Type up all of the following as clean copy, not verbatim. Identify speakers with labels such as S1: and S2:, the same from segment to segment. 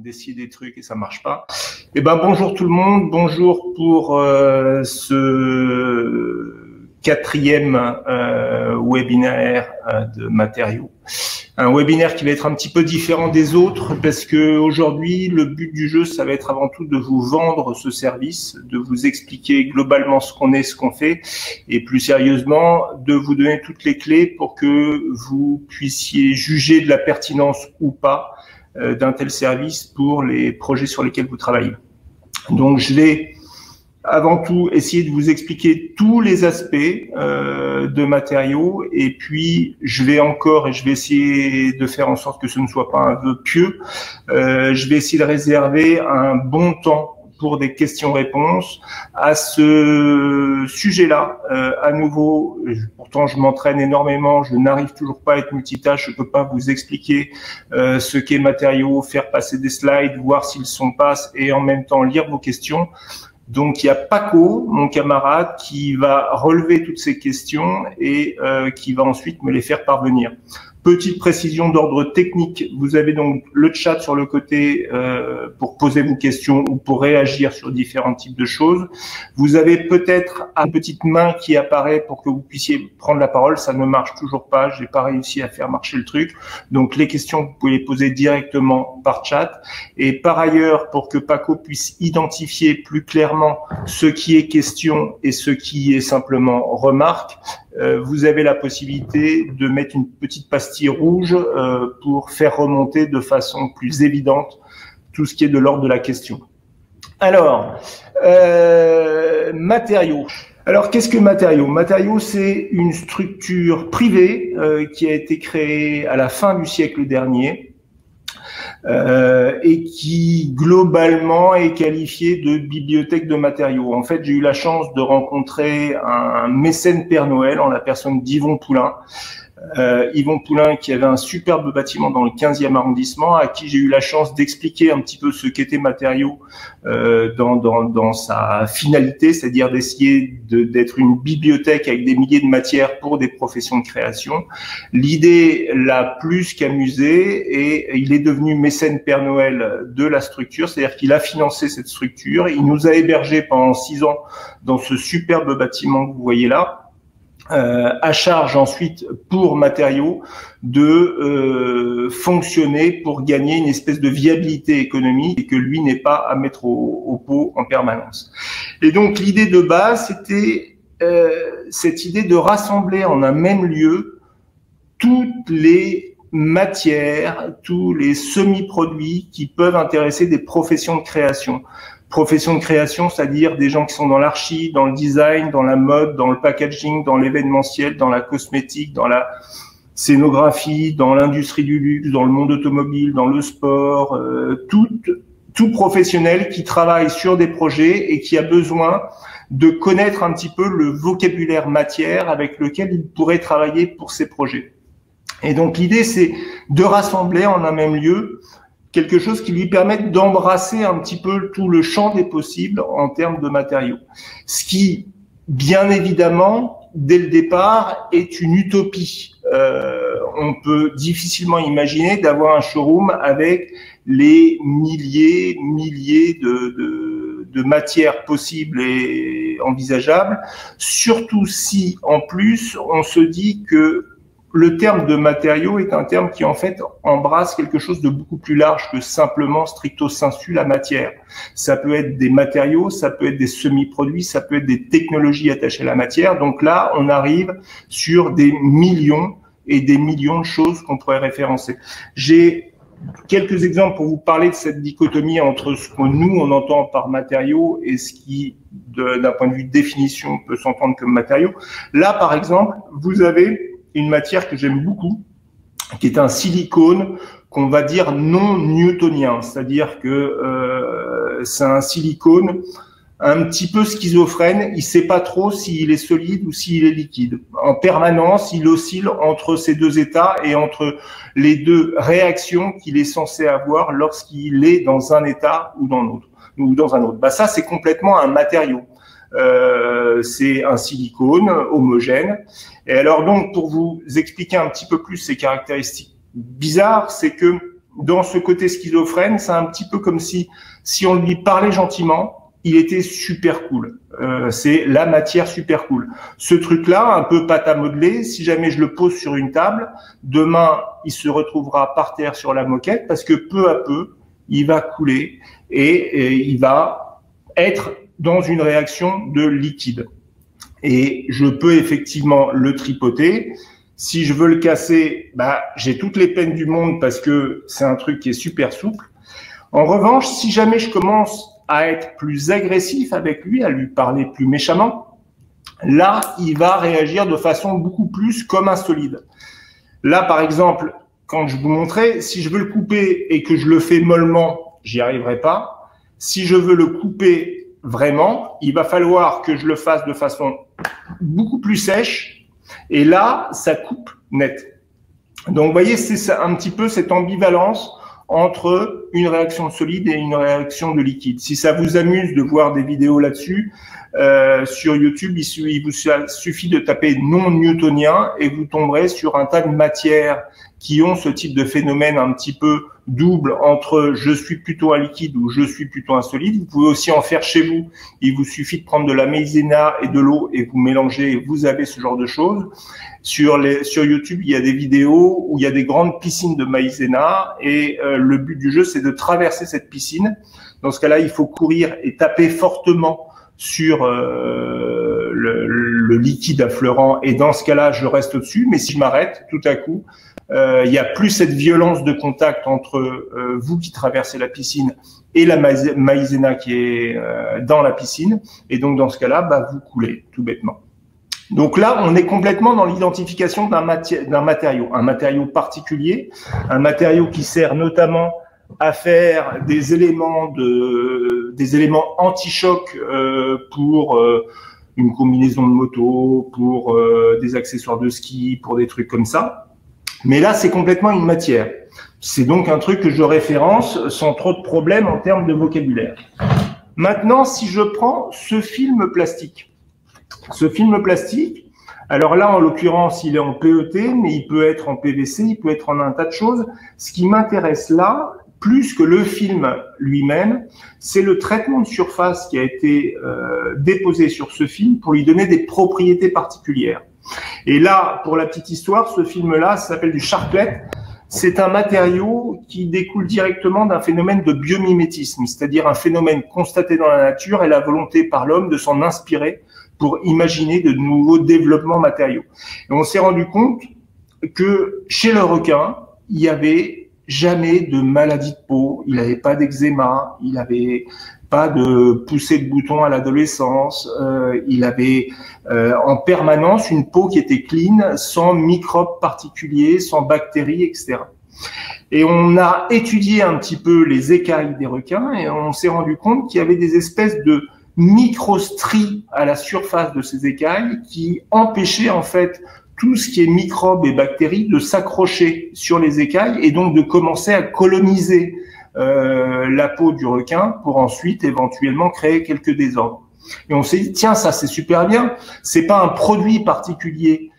S1: d'essayer des trucs et ça marche pas. Eh ben bonjour tout le monde, bonjour pour ce quatrième webinaire de matériaux. Un webinaire qui va être un petit peu différent des autres parce que aujourd'hui, le but du jeu, ça va être avant tout de vous vendre ce service, de vous expliquer globalement ce qu'on est, ce qu'on fait, et plus sérieusement, de vous donner toutes les clés pour que vous puissiez juger de la pertinence ou pas d'un tel service pour les projets sur lesquels vous travaillez. Donc, je vais avant tout essayer de vous expliquer tous les aspects de matériaux, et puis je vais essayer de faire en sorte que ce ne soit pas un vœu pieux. Je vais essayer de réserver un bon temps pour des questions-réponses à ce sujet-là. À nouveau, pourtant je m'entraîne énormément, je n'arrive toujours pas à être multitâche, je peux pas vous expliquer ce qu'est matériaux, faire passer des slides, voir s'ils sont passes et en même temps lire vos questions. Donc, il y a Paco, mon camarade, qui va relever toutes ces questions et qui va ensuite me les faire parvenir. Petite précision d'ordre technique, vous avez donc le chat sur le côté pour poser vos questions ou pour réagir sur différents types de choses. Vous avez peut-être une petite main qui apparaît pour que vous puissiez prendre la parole. Ça ne marche toujours pas, j'ai pas réussi à faire marcher le truc. Donc les questions, vous pouvez les poser directement par chat. Et par ailleurs, pour que Paco puisse identifier plus clairement ce qui est question et ce qui est simplement remarque, vous avez la possibilité de mettre une petite pastille rouge pour faire remonter de façon plus évidente tout ce qui est de l'ordre de la question. Alors, matériaux. Alors, qu'est-ce que matériaux? Matériaux, c'est une structure privée qui a été créée à la fin du siècle dernier. Et qui globalement est qualifié de bibliothèque de matériaux. En fait, j'ai eu la chance de rencontrer un mécène Père Noël en la personne d'Yvon Poulain. Yvon Poulain qui avait un superbe bâtiment dans le 15e arrondissement, à qui j'ai eu la chance d'expliquer un petit peu ce qu'était matériaux dans sa finalité, c'est-à-dire d'essayer d'être une bibliothèque avec des milliers de matières pour des professions de création. L'idée l'a plus qu'amusé et il est devenu mécène Père Noël de la structure, c'est-à-dire qu'il a financé cette structure. Il nous a hébergés pendant 6 ans dans ce superbe bâtiment que vous voyez là. À charge ensuite pour matériaux de fonctionner pour gagner une espèce de viabilité économique et que lui n'est pas à mettre au pot en permanence. Et donc l'idée de base, c'était cette idée de rassembler en un même lieu toutes les matières, tous les semi-produits qui peuvent intéresser des professions de création. Profession de création, c'est-à-dire des gens qui sont dans l'archi, dans le design, dans la mode, dans le packaging, dans l'événementiel, dans la cosmétique, dans la scénographie, dans l'industrie du luxe, dans le monde automobile, dans le sport, tout professionnel qui travaille sur des projets et qui a besoin de connaître un petit peu le vocabulaire matière avec lequel il pourrait travailler pour ses projets. Et donc l'idée, c'est de rassembler en un même lieu quelque chose qui lui permette d'embrasser un petit peu tout le champ des possibles en termes de matériaux. Ce qui, bien évidemment, dès le départ, est une utopie. On peut difficilement imaginer d'avoir un showroom avec les milliers de matières possibles et envisageables, surtout si, en plus, on se dit que le terme de matériaux est un terme qui, en fait, embrasse quelque chose de beaucoup plus large que simplement stricto sensu la matière. Ça peut être des matériaux, ça peut être des semi-produits, ça peut être des technologies attachées à la matière. Donc là, on arrive sur des millions et des millions de choses qu'on pourrait référencer. J'ai quelques exemples pour vous parler de cette dichotomie entre ce que nous, on entend par matériaux et ce qui, d'un point de vue de définition, peut s'entendre comme matériaux. Là, par exemple, vous avez une matière que j'aime beaucoup, qui est un silicone qu'on va dire non newtonien, c'est-à-dire que c'est un silicone un petit peu schizophrène, il sait pas trop s'il est solide ou s'il est liquide. En permanence, il oscille entre ces deux états et entre les deux réactions qu'il est censé avoir lorsqu'il est dans un état ou dans l'autre, ou dans un autre. Bah ça, c'est complètement un matériau. C'est un silicone homogène. Et alors donc, pour vous expliquer un petit peu plus ces caractéristiques bizarres, c'est que dans ce côté schizophrène, c'est un petit peu comme si on lui parlait gentiment, il était super cool. C'est la matière super cool. Ce truc-là, un peu pâte à modeler, si jamais je le pose sur une table, demain, il se retrouvera par terre sur la moquette parce que peu à peu, il va couler et il va être dans une réaction de liquide. Et je peux effectivement le tripoter. Si je veux le casser, j'ai toutes les peines du monde parce que c'est un truc qui est super souple. En revanche, si jamais je commence à être plus agressif avec lui, à lui parler plus méchamment, là, il va réagir de façon beaucoup plus comme un solide. Là, par exemple, quand je vous montrais, si je veux le couper et que je le fais mollement, j'y arriverai pas. Si je veux le couper vraiment, il va falloir que je le fasse de façon beaucoup plus sèche. Et là, ça coupe net. Donc, vous voyez, c'est un petit peu cette ambivalence entre une réaction solide et une réaction de liquide. Si ça vous amuse de voir des vidéos là-dessus, sur YouTube, il vous suffit de taper non newtonien et vous tomberez sur un tas de matières qui ont ce type de phénomène un petit peu double entre je suis plutôt un liquide ou je suis plutôt un solide. Vous pouvez aussi en faire chez vous. Il vous suffit de prendre de la maïzena et de l'eau et vous mélangez et vous avez ce genre de choses. Sur YouTube, il y a des vidéos où il y a des grandes piscines de maïzena et le but du jeu, c'est de traverser cette piscine. Dans ce cas-là, il faut courir et taper fortement sur le liquide affleurant et dans ce cas-là, je reste au-dessus. Mais si je m'arrête, tout à coup, il y a plus cette violence de contact entre vous qui traversez la piscine et la maïzena qui est dans la piscine. Et donc, dans ce cas-là, vous coulez, tout bêtement. Donc là, on est complètement dans l'identification d'un matériau, un matériau particulier, un matériau qui sert notamment à faire des éléments anti-choc pour une combinaison de moto, pour des accessoires de ski, pour des trucs comme ça. Mais là, c'est complètement une matière. C'est donc un truc que je référence sans trop de problèmes en termes de vocabulaire. Maintenant, si je prends ce film plastique. Ce film plastique, alors là, en l'occurrence, il est en PET, mais il peut être en PVC, il peut être en un tas de choses. Ce qui m'intéresse là, plus que le film lui-même, c'est le traitement de surface qui a été déposé sur ce film pour lui donner des propriétés particulières. Et là, pour la petite histoire, ce film-là s'appelle du Sharklet. C'est un matériau qui découle directement d'un phénomène de biomimétisme, c'est-à-dire un phénomène constaté dans la nature et la volonté par l'homme de s'en inspirer pour imaginer de nouveaux développements matériaux. Et on s'est rendu compte que chez le requin, il n'y avait jamais de maladie de peau, il n'avait pas d'eczéma, il n'avait pas de poussée de boutons à l'adolescence, il avait en permanence une peau qui était clean, sans microbes particuliers, sans bactéries, etc. Et on a étudié un petit peu les écailles des requins et on s'est rendu compte qu'il y avait des espèces de microstries à la surface de ces écailles qui empêchaient en fait tout ce qui est microbes et bactéries de s'accrocher sur les écailles et donc de commencer à coloniser la peau du requin pour ensuite éventuellement créer quelques désordres. Et on s'est dit, tiens, ça c'est super bien, c'est pas un produit particulier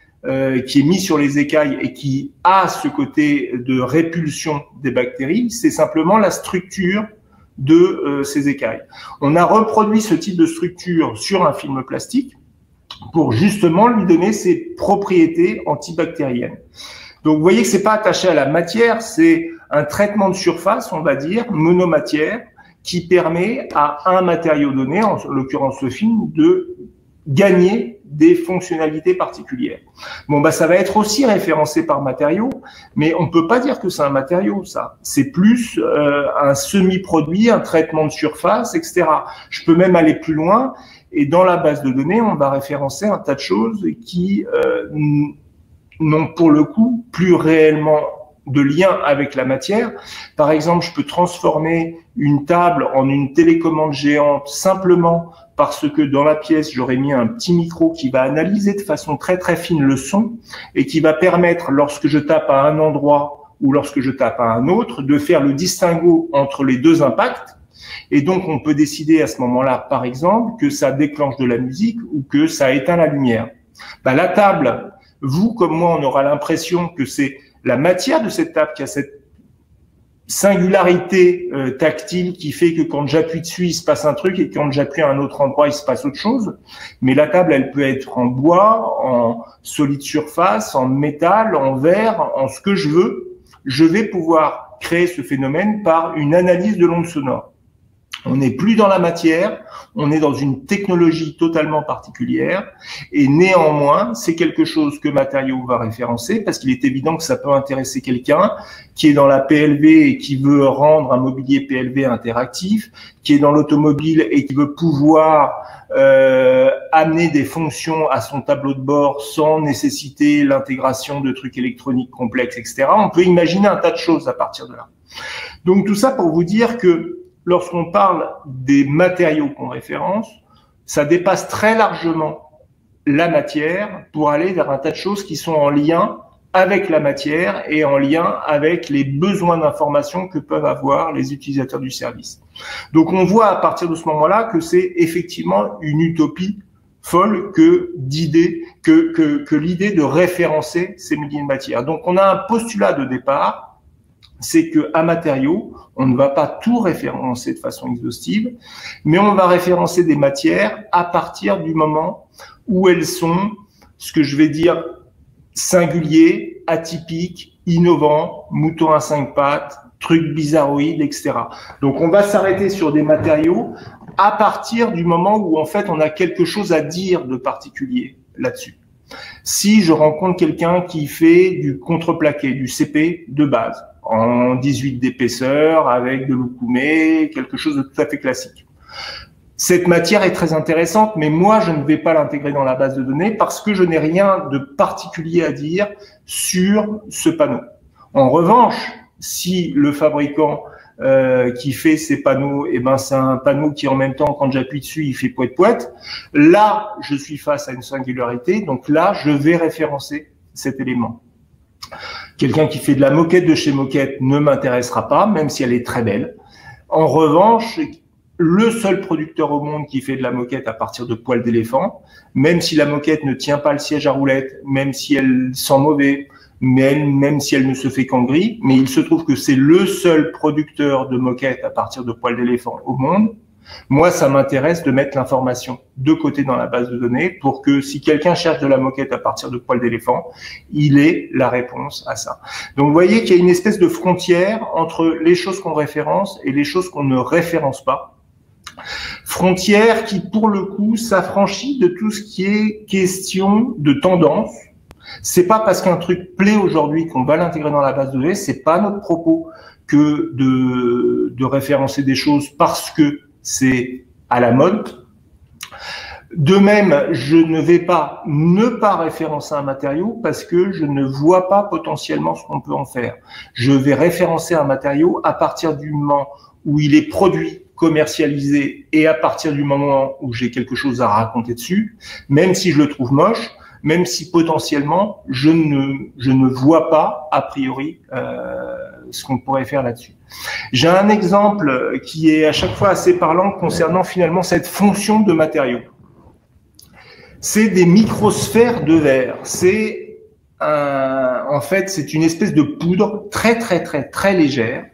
S1: qui est mis sur les écailles et qui a ce côté de répulsion des bactéries, c'est simplement la structure de ces écailles. On a reproduit ce type de structure sur un film plastique pour justement lui donner ses propriétés antibactériennes. Donc vous voyez que c'est pas attaché à la matière, c'est un traitement de surface, on va dire, monomatière, qui permet à un matériau donné, en l'occurrence le film, de gagner des fonctionnalités particulières. Bon, ça va être aussi référencé par matériau, mais on peut pas dire que c'est un matériau, ça. C'est plus un semi-produit, un traitement de surface, etc. Je peux même aller plus loin, et dans la base de données, on va référencer un tas de choses qui n'ont pour le coup plus réellement de lien avec la matière. Par exemple, je peux transformer une table en une télécommande géante simplement parce que dans la pièce, j'aurais mis un petit micro qui va analyser de façon très très fine le son et qui va permettre, lorsque je tape à un endroit ou lorsque je tape à un autre, de faire le distinguo entre les deux impacts. Et donc, on peut décider à ce moment-là, par exemple, que ça déclenche de la musique ou que ça éteint la lumière. La table, vous comme moi, on aura l'impression que c'est la matière de cette table qui a cette singularité tactile qui fait que quand j'appuie dessus, il se passe un truc et quand j'appuie à un autre endroit, il se passe autre chose. Mais la table, elle peut être en bois, en solide surface, en métal, en verre, en ce que je veux. Je vais pouvoir créer ce phénomène par une analyse de l'onde sonore. On n'est plus dans la matière, on est dans une technologie totalement particulière et néanmoins, c'est quelque chose que Matériaux va référencer parce qu'il est évident que ça peut intéresser quelqu'un qui est dans la PLV et qui veut rendre un mobilier PLV interactif, qui est dans l'automobile et qui veut pouvoir amener des fonctions à son tableau de bord sans nécessiter l'intégration de trucs électroniques complexes, etc. On peut imaginer un tas de choses à partir de là. Donc tout ça pour vous dire que lorsqu'on parle des matériaux qu'on référence, ça dépasse très largement la matière pour aller vers un tas de choses qui sont en lien avec la matière et en lien avec les besoins d'information que peuvent avoir les utilisateurs du service. Donc on voit à partir de ce moment-là que c'est effectivement une utopie folle que l'idée de référencer ces milliers de matières. Donc on a un postulat de départ, c'est que à Matériaux, on ne va pas tout référencer de façon exhaustive, mais on va référencer des matières à partir du moment où elles sont, ce que je vais dire, singuliers, atypiques, innovants, moutons à 5 pattes, trucs bizarroïdes, etc. Donc on va s'arrêter sur des matériaux à partir du moment où en fait on a quelque chose à dire de particulier là-dessus. Si je rencontre quelqu'un qui fait du contreplaqué, du CP de base, en 18 d'épaisseur, avec de l'oukoumé, quelque chose de tout à fait classique. Cette matière est très intéressante, mais moi, je ne vais pas l'intégrer dans la base de données parce que je n'ai rien de particulier à dire sur ce panneau. En revanche, si le fabricant qui fait ces panneaux, eh ben, c'est un panneau qui, en même temps, quand j'appuie dessus, il fait poète-poète, là, je suis face à une singularité, donc là, je vais référencer cet élément. Quelqu'un qui fait de la moquette de chez Moquette ne m'intéressera pas, même si elle est très belle. En revanche, le seul producteur au monde qui fait de la moquette à partir de poils d'éléphant, même si la moquette ne tient pas le siège à roulette, même si elle sent mauvais, même si elle ne se fait qu'en gris, mais il se trouve que c'est le seul producteur de moquette à partir de poils d'éléphant au monde. Moi, ça m'intéresse de mettre l'information de côté dans la base de données pour que si quelqu'un cherche de la moquette à partir de poils d'éléphant, il ait la réponse à ça. Donc, vous voyez qu'il y a une espèce de frontière entre les choses qu'on référence et les choses qu'on ne référence pas. Frontière qui, pour le coup, s'affranchit de tout ce qui est question de tendance. C'est pas parce qu'un truc plaît aujourd'hui qu'on va l'intégrer dans la base de données. C'est pas notre propos que de référencer des choses parce que c'est à la mode. De même, je ne vais pas ne pas référencer un matériau parce que je ne vois pas potentiellement ce qu'on peut en faire. Je vais référencer un matériau à partir du moment où il est produit, commercialisé et à partir du moment où j'ai quelque chose à raconter dessus, même si je le trouve moche, même si potentiellement je ne vois pas a priori ce qu'on pourrait faire là-dessus. J'ai un exemple qui est à chaque fois assez parlant concernant finalement cette fonction de matériau. C'est des microsphères de verre. C'est en fait c'est une espèce de poudre très légère.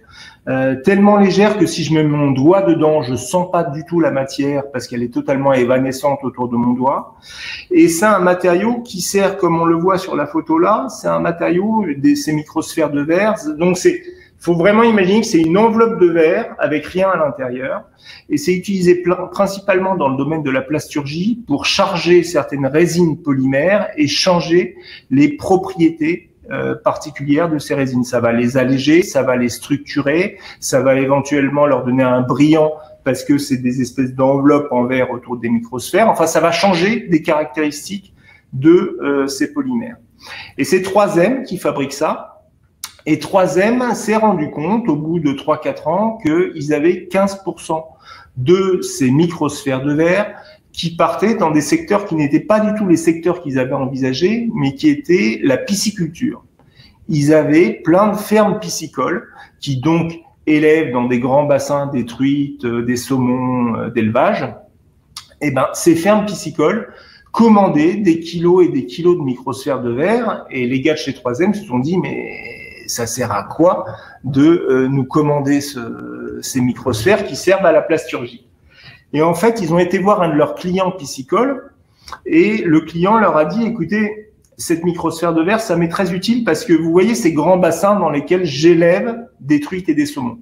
S1: Tellement légère que si je mets mon doigt dedans, je sens pas du tout la matière parce qu'elle est totalement évanescente autour de mon doigt. Et c'est un matériau qui sert, comme on le voit sur la photo là, c'est un matériau, ces microsphères de verre. Donc faut vraiment imaginer que c'est une enveloppe de verre avec rien à l'intérieur. Et c'est utilisé principalement dans le domaine de la plasturgie pour charger certaines résines polymères et changer les propriétés particulières de ces résines. Ça va les alléger, ça va les structurer, ça va éventuellement leur donner un brillant parce que c'est des espèces d'enveloppes en verre autour des microsphères. Enfin, ça va changer des caractéristiques de ces polymères. Et c'est 3M qui fabrique ça. Et 3M s'est rendu compte au bout de 3-4 ans qu'ils avaient 15% de ces microsphères de verre qui partaient dans des secteurs qui n'étaient pas du tout les secteurs qu'ils avaient envisagés, mais qui étaient la pisciculture. Ils avaient plein de fermes piscicoles qui donc élèvent dans des grands bassins des truites, des saumons d'élevage. Et ben, ces fermes piscicoles commandaient des kilos et des kilos de microsphères de verre et les gars de chez 3M se sont dit mais ça sert à quoi de nous commander ces microsphères qui servent à la plasturgie? Et en fait, ils ont été voir un de leurs clients piscicoles et le client leur a dit, écoutez, cette microsphère de verre, ça m'est très utile parce que vous voyez ces grands bassins dans lesquels j'élève des truites et des saumons.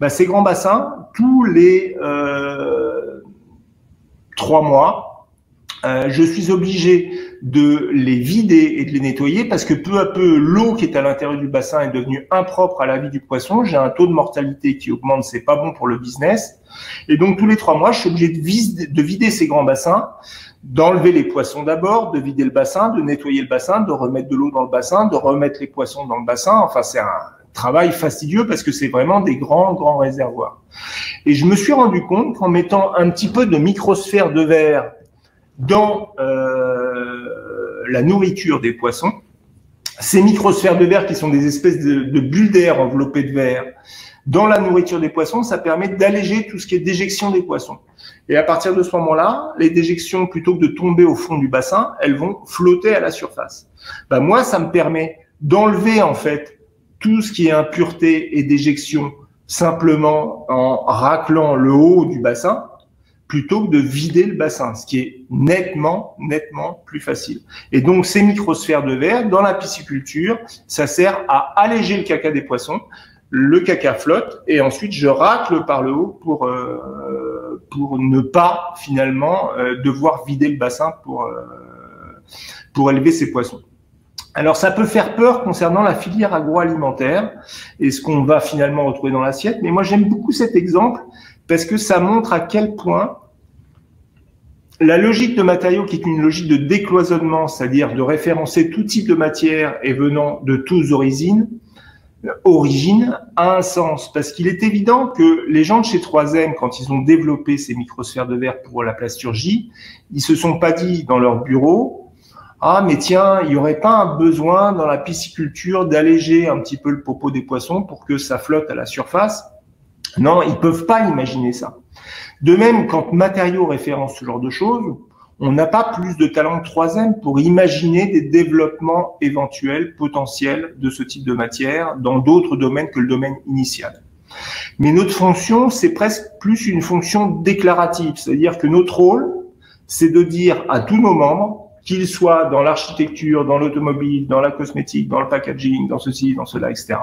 S1: Ben, ces grands bassins, tous les 3 mois, je suis obligé de les vider et de les nettoyer parce que peu à peu, l'eau qui est à l'intérieur du bassin est devenue impropre à la vie du poisson. J'ai un taux de mortalité qui augmente, c'est pas bon pour le business. Et donc, tous les 3 mois, je suis obligé de vider ces grands bassins, d'enlever les poissons d'abord, de vider le bassin, de nettoyer le bassin, de remettre de l'eau dans le bassin, de remettre les poissons dans le bassin. Enfin, c'est un travail fastidieux parce que c'est vraiment des grands réservoirs. Et je me suis rendu compte qu'en mettant un petit peu de microsphère de verre dans la nourriture des poissons, ces microsphères de verre qui sont des espèces de bulles d'air enveloppées de verre, dans la nourriture des poissons, ça permet d'alléger tout ce qui est déjection des poissons. Et à partir de ce moment-là, les déjections, plutôt que de tomber au fond du bassin, elles vont flotter à la surface. Ben moi, ça me permet d'enlever en fait tout ce qui est impureté et déjection simplement en raclant le haut du bassin, plutôt que de vider le bassin, ce qui est nettement plus facile. Et donc, ces microsphères de verre, dans la pisciculture, ça sert à alléger le caca des poissons. Le caca flotte et ensuite je racle par le haut pour ne pas finalement devoir vider le bassin pour élever ces poissons. Alors ça peut faire peur concernant la filière agroalimentaire et ce qu'on va finalement retrouver dans l'assiette, mais moi j'aime beaucoup cet exemple parce que ça montre à quel point la logique de matériaux, qui est une logique de décloisonnement, c'est-à-dire de référencer tout type de matière et venant de tous origine, a un sens, parce qu'il est évident que les gens de chez 3M, quand ils ont développé ces microsphères de verre pour la plasturgie, ils se sont pas dit dans leur bureau, ah mais tiens, il n'y aurait pas un besoin dans la pisciculture d'alléger un petit peu le popo des poissons pour que ça flotte à la surface. Non, ils peuvent pas imaginer ça. De même, quand Matériaux référence ce genre de choses, on n'a pas plus de talent que 3M pour imaginer des développements éventuels, potentiels de ce type de matière dans d'autres domaines que le domaine initial. Mais notre fonction, c'est presque plus une fonction déclarative, c'est-à-dire que notre rôle, c'est de dire à tous nos membres, qu'ils soient dans l'architecture, dans l'automobile, dans la cosmétique, dans le packaging, dans ceci, dans cela, etc.,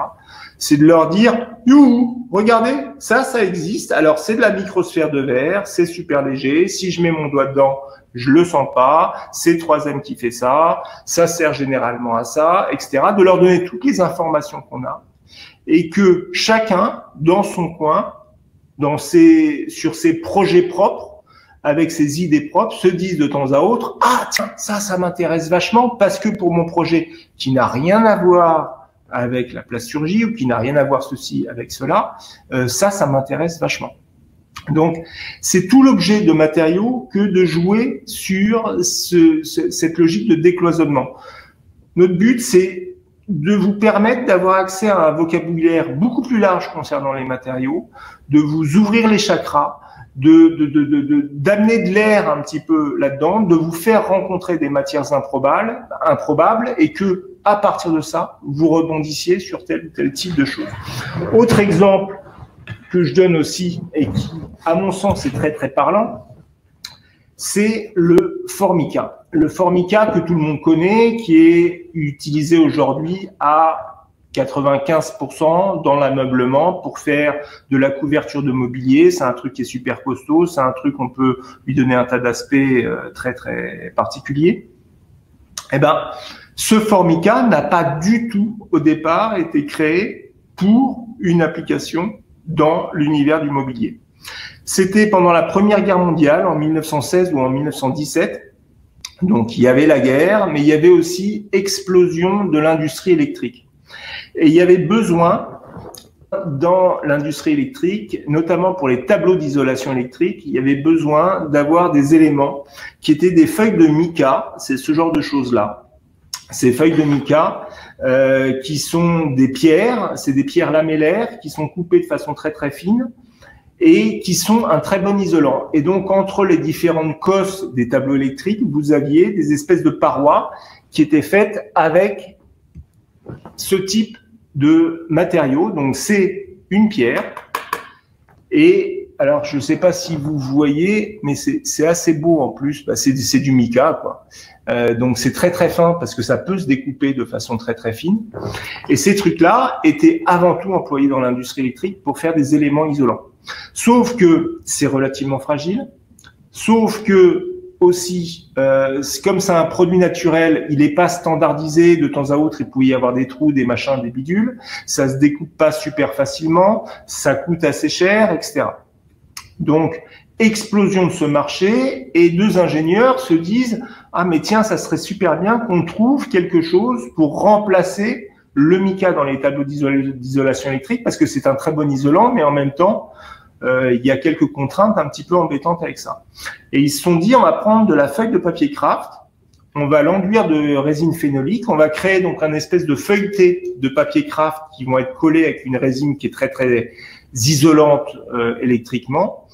S1: c'est de leur dire, youhou, regardez, ça existe, alors c'est de la microsphère de verre, c'est super léger, si je mets mon doigt dedans, je le sens pas, c'est 3M qui fait ça, ça sert généralement à ça, etc. De leur donner toutes les informations qu'on a et que chacun, dans son coin, sur ses projets propres, avec ses idées propres, se dise de temps à autre, ah tiens, ça m'intéresse vachement parce que pour mon projet qui n'a rien à voir avec la plasturgie ou qui n'a rien à voir ceci avec cela, ça m'intéresse vachement. Donc, c'est tout l'objet de Matériaux que de jouer sur cette logique de décloisonnement. Notre but, c'est de vous permettre d'avoir accès à un vocabulaire beaucoup plus large concernant les matériaux, de vous ouvrir les chakras, d'amener de l'air un petit peu là-dedans, de vous faire rencontrer des matières improbables et que, à partir de ça, vous rebondissiez sur tel ou tel type de choses. Autre exemple que je donne aussi et qui, à mon sens, est très parlant, c'est le formica. Le formica que tout le monde connaît, qui est utilisé aujourd'hui à 95% dans l'ameublement pour faire de la couverture de mobilier. C'est un truc qui est super costaud, c'est un truc qu'on peut lui donner un tas d'aspects très particuliers. Eh ben, ce formica n'a pas du tout, au départ, été créé pour une application dans l'univers du mobilier. C'était pendant la Première Guerre mondiale, en 1916 ou en 1917. Donc, il y avait la guerre, mais il y avait aussi explosion de l'industrie électrique. Et il y avait besoin, dans l'industrie électrique, notamment pour les tableaux d'isolation électrique, il y avait besoin d'avoir des éléments qui étaient des feuilles de mica, c'est ce genre de choses-là. Ces feuilles de mica qui sont des pierres, c'est des pierres lamellaires qui sont coupées de façon très fine et qui sont un très bon isolant. Et donc, entre les différentes cosses des tableaux électriques, vous aviez des espèces de parois qui étaient faites avec ce type de matériaux. Donc, c'est une pierre. Et alors, je ne sais pas si vous voyez, mais c'est assez beau en plus. Bah, c'est du mica, quoi. Donc, c'est très, très fin parce que ça peut se découper de façon très, très fine. Et ces trucs-là étaient avant tout employés dans l'industrie électrique pour faire des éléments isolants. Sauf que c'est relativement fragile. Sauf que aussi, comme c'est un produit naturel, il n'est pas standardisé. De temps à autre, il pouvait y avoir des trous, des machins, des bidules. Ça se découpe pas super facilement. Ça coûte assez cher, etc. Donc, explosion de ce marché, et deux ingénieurs se disent « Ah, mais tiens, ça serait super bien qu'on trouve quelque chose pour remplacer le mica dans les tableaux d'isolation électrique, parce que c'est un très bon isolant, mais en même temps, il y a quelques contraintes un petit peu embêtantes avec ça. » Et ils se sont dit « On va prendre de la feuille de papier craft, on va l'enduire de résine phénolique, on va créer donc un espèce de feuilleté de papier craft qui vont être collés avec une résine qui est très, très isolante électriquement.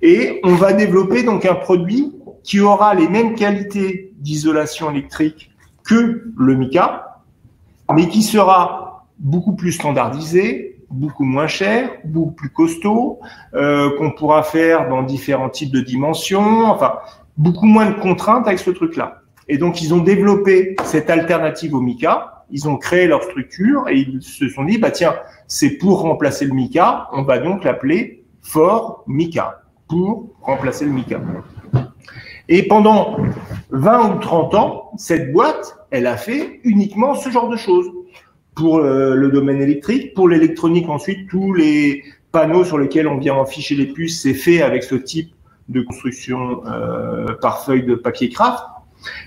S1: Et on va développer donc un produit qui aura les mêmes qualités d'isolation électrique que le mica, mais qui sera beaucoup plus standardisé, beaucoup moins cher, beaucoup plus costaud, qu'on pourra faire dans différents types de dimensions, enfin, beaucoup moins de contraintes avec ce truc-là. Et donc, ils ont développé cette alternative au mica, ils ont créé leur structure et ils se sont dit, bah tiens, c'est pour remplacer le mica, on va donc l'appeler Fort Mica, pour remplacer le mica. Et pendant 20 ou 30 ans, cette boîte, elle a fait uniquement ce genre de choses. Pour le domaine électrique, pour l'électronique ensuite, tous les panneaux sur lesquels on vient afficher les puces, c'est fait avec ce type de construction par feuille de papier craft.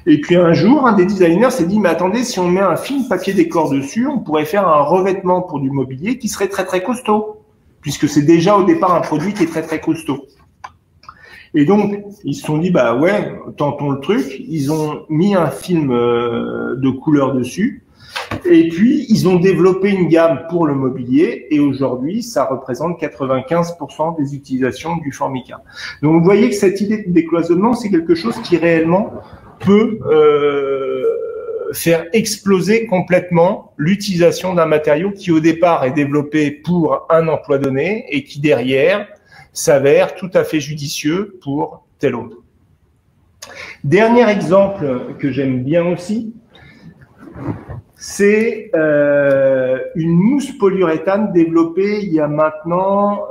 S1: Et puis un jour, un des designers s'est dit, mais attendez, si on met un film papier décor dessus, on pourrait faire un revêtement pour du mobilier qui serait très très costaud, puisque c'est déjà au départ un produit qui est très très costaud. Et donc, ils se sont dit, bah ouais, tentons le truc. Ils ont mis un film de couleur dessus. Et puis, ils ont développé une gamme pour le mobilier. Et aujourd'hui, ça représente 95% des utilisations du Formica. Donc, vous voyez que cette idée de décloisonnement, c'est quelque chose qui réellement peut faire exploser complètement l'utilisation d'un matériau qui, au départ, est développé pour un emploi donné et qui, derrière, s'avère tout à fait judicieux pour tel autre. Dernier exemple que j'aime bien aussi, c'est une mousse polyuréthane développée il y a maintenant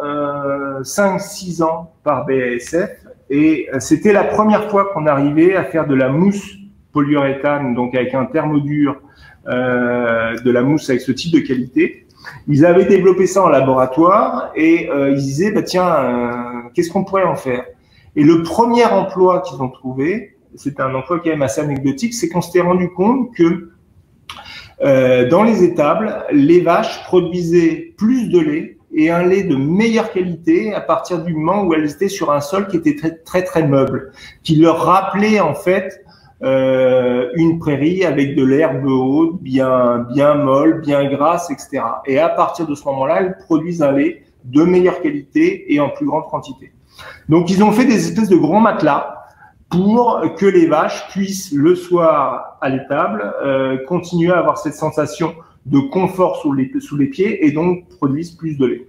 S1: 5-6 ans par BASF. Et c'était la première fois qu'on arrivait à faire de la mousse polyuréthane, donc avec un thermodur, de la mousse avec ce type de qualité. Ils avaient développé ça en laboratoire et ils disaient, bah, tiens, qu'est-ce qu'on pourrait en faire? Et le premier emploi qu'ils ont trouvé, c'était un emploi quand même assez anecdotique, c'est qu'on s'était rendu compte que dans les étables, les vaches produisaient plus de lait et un lait de meilleure qualité à partir du moment où elles étaient sur un sol qui était très très très meuble, qui leur rappelait en fait une prairie avec de l'herbe haute, bien molle, bien grasse, etc. Et à partir de ce moment-là, elles produisent un lait de meilleure qualité et en plus grande quantité. Donc, ils ont fait des espèces de grands matelas pour que les vaches puissent, le soir à l'étable, continuer à avoir cette sensation de confort sous les pieds et donc produisent plus de lait.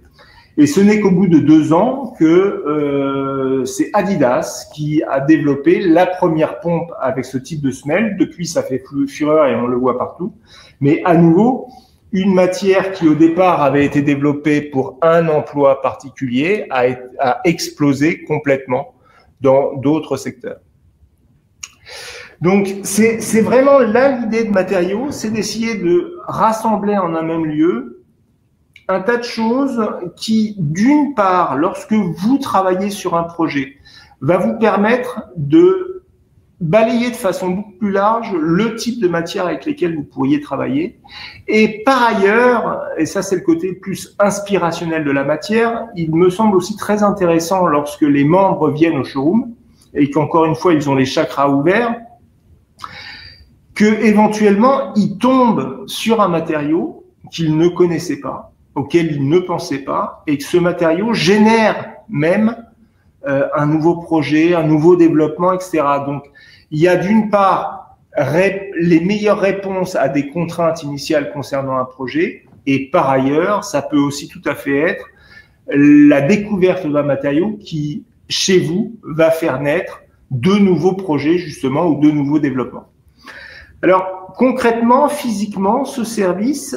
S1: Et ce n'est qu'au bout de 2 ans que c'est Adidas qui a développé la première pompe avec ce type de semelle. Depuis, ça fait fureur et on le voit partout. Mais à nouveau, une matière qui au départ avait été développée pour un emploi particulier a explosé complètement dans d'autres secteurs. Donc, c'est vraiment là l'idée de matériaux, c'est d'essayer de rassembler en un même lieu un tas de choses qui, d'une part, lorsque vous travaillez sur un projet, va vous permettre de balayer de façon beaucoup plus large le type de matière avec lesquelles vous pourriez travailler. Et par ailleurs, et ça c'est le côté plus inspirationnel de la matière, il me semble aussi très intéressant lorsque les membres viennent au showroom et qu'encore une fois ils ont les chakras ouverts, que éventuellement ils tombent sur un matériau qu'ils ne connaissaient pas, auquel ils ne pensaient pas, et que ce matériau génère même un nouveau projet, un nouveau développement, etc. Donc, il y a d'une part les meilleures réponses à des contraintes initiales concernant un projet, Et par ailleurs, ça peut aussi tout à fait être la découverte d'un matériau qui, chez vous, va faire naître de nouveaux projets, justement, ou de nouveaux développements. Alors, concrètement, physiquement, ce service,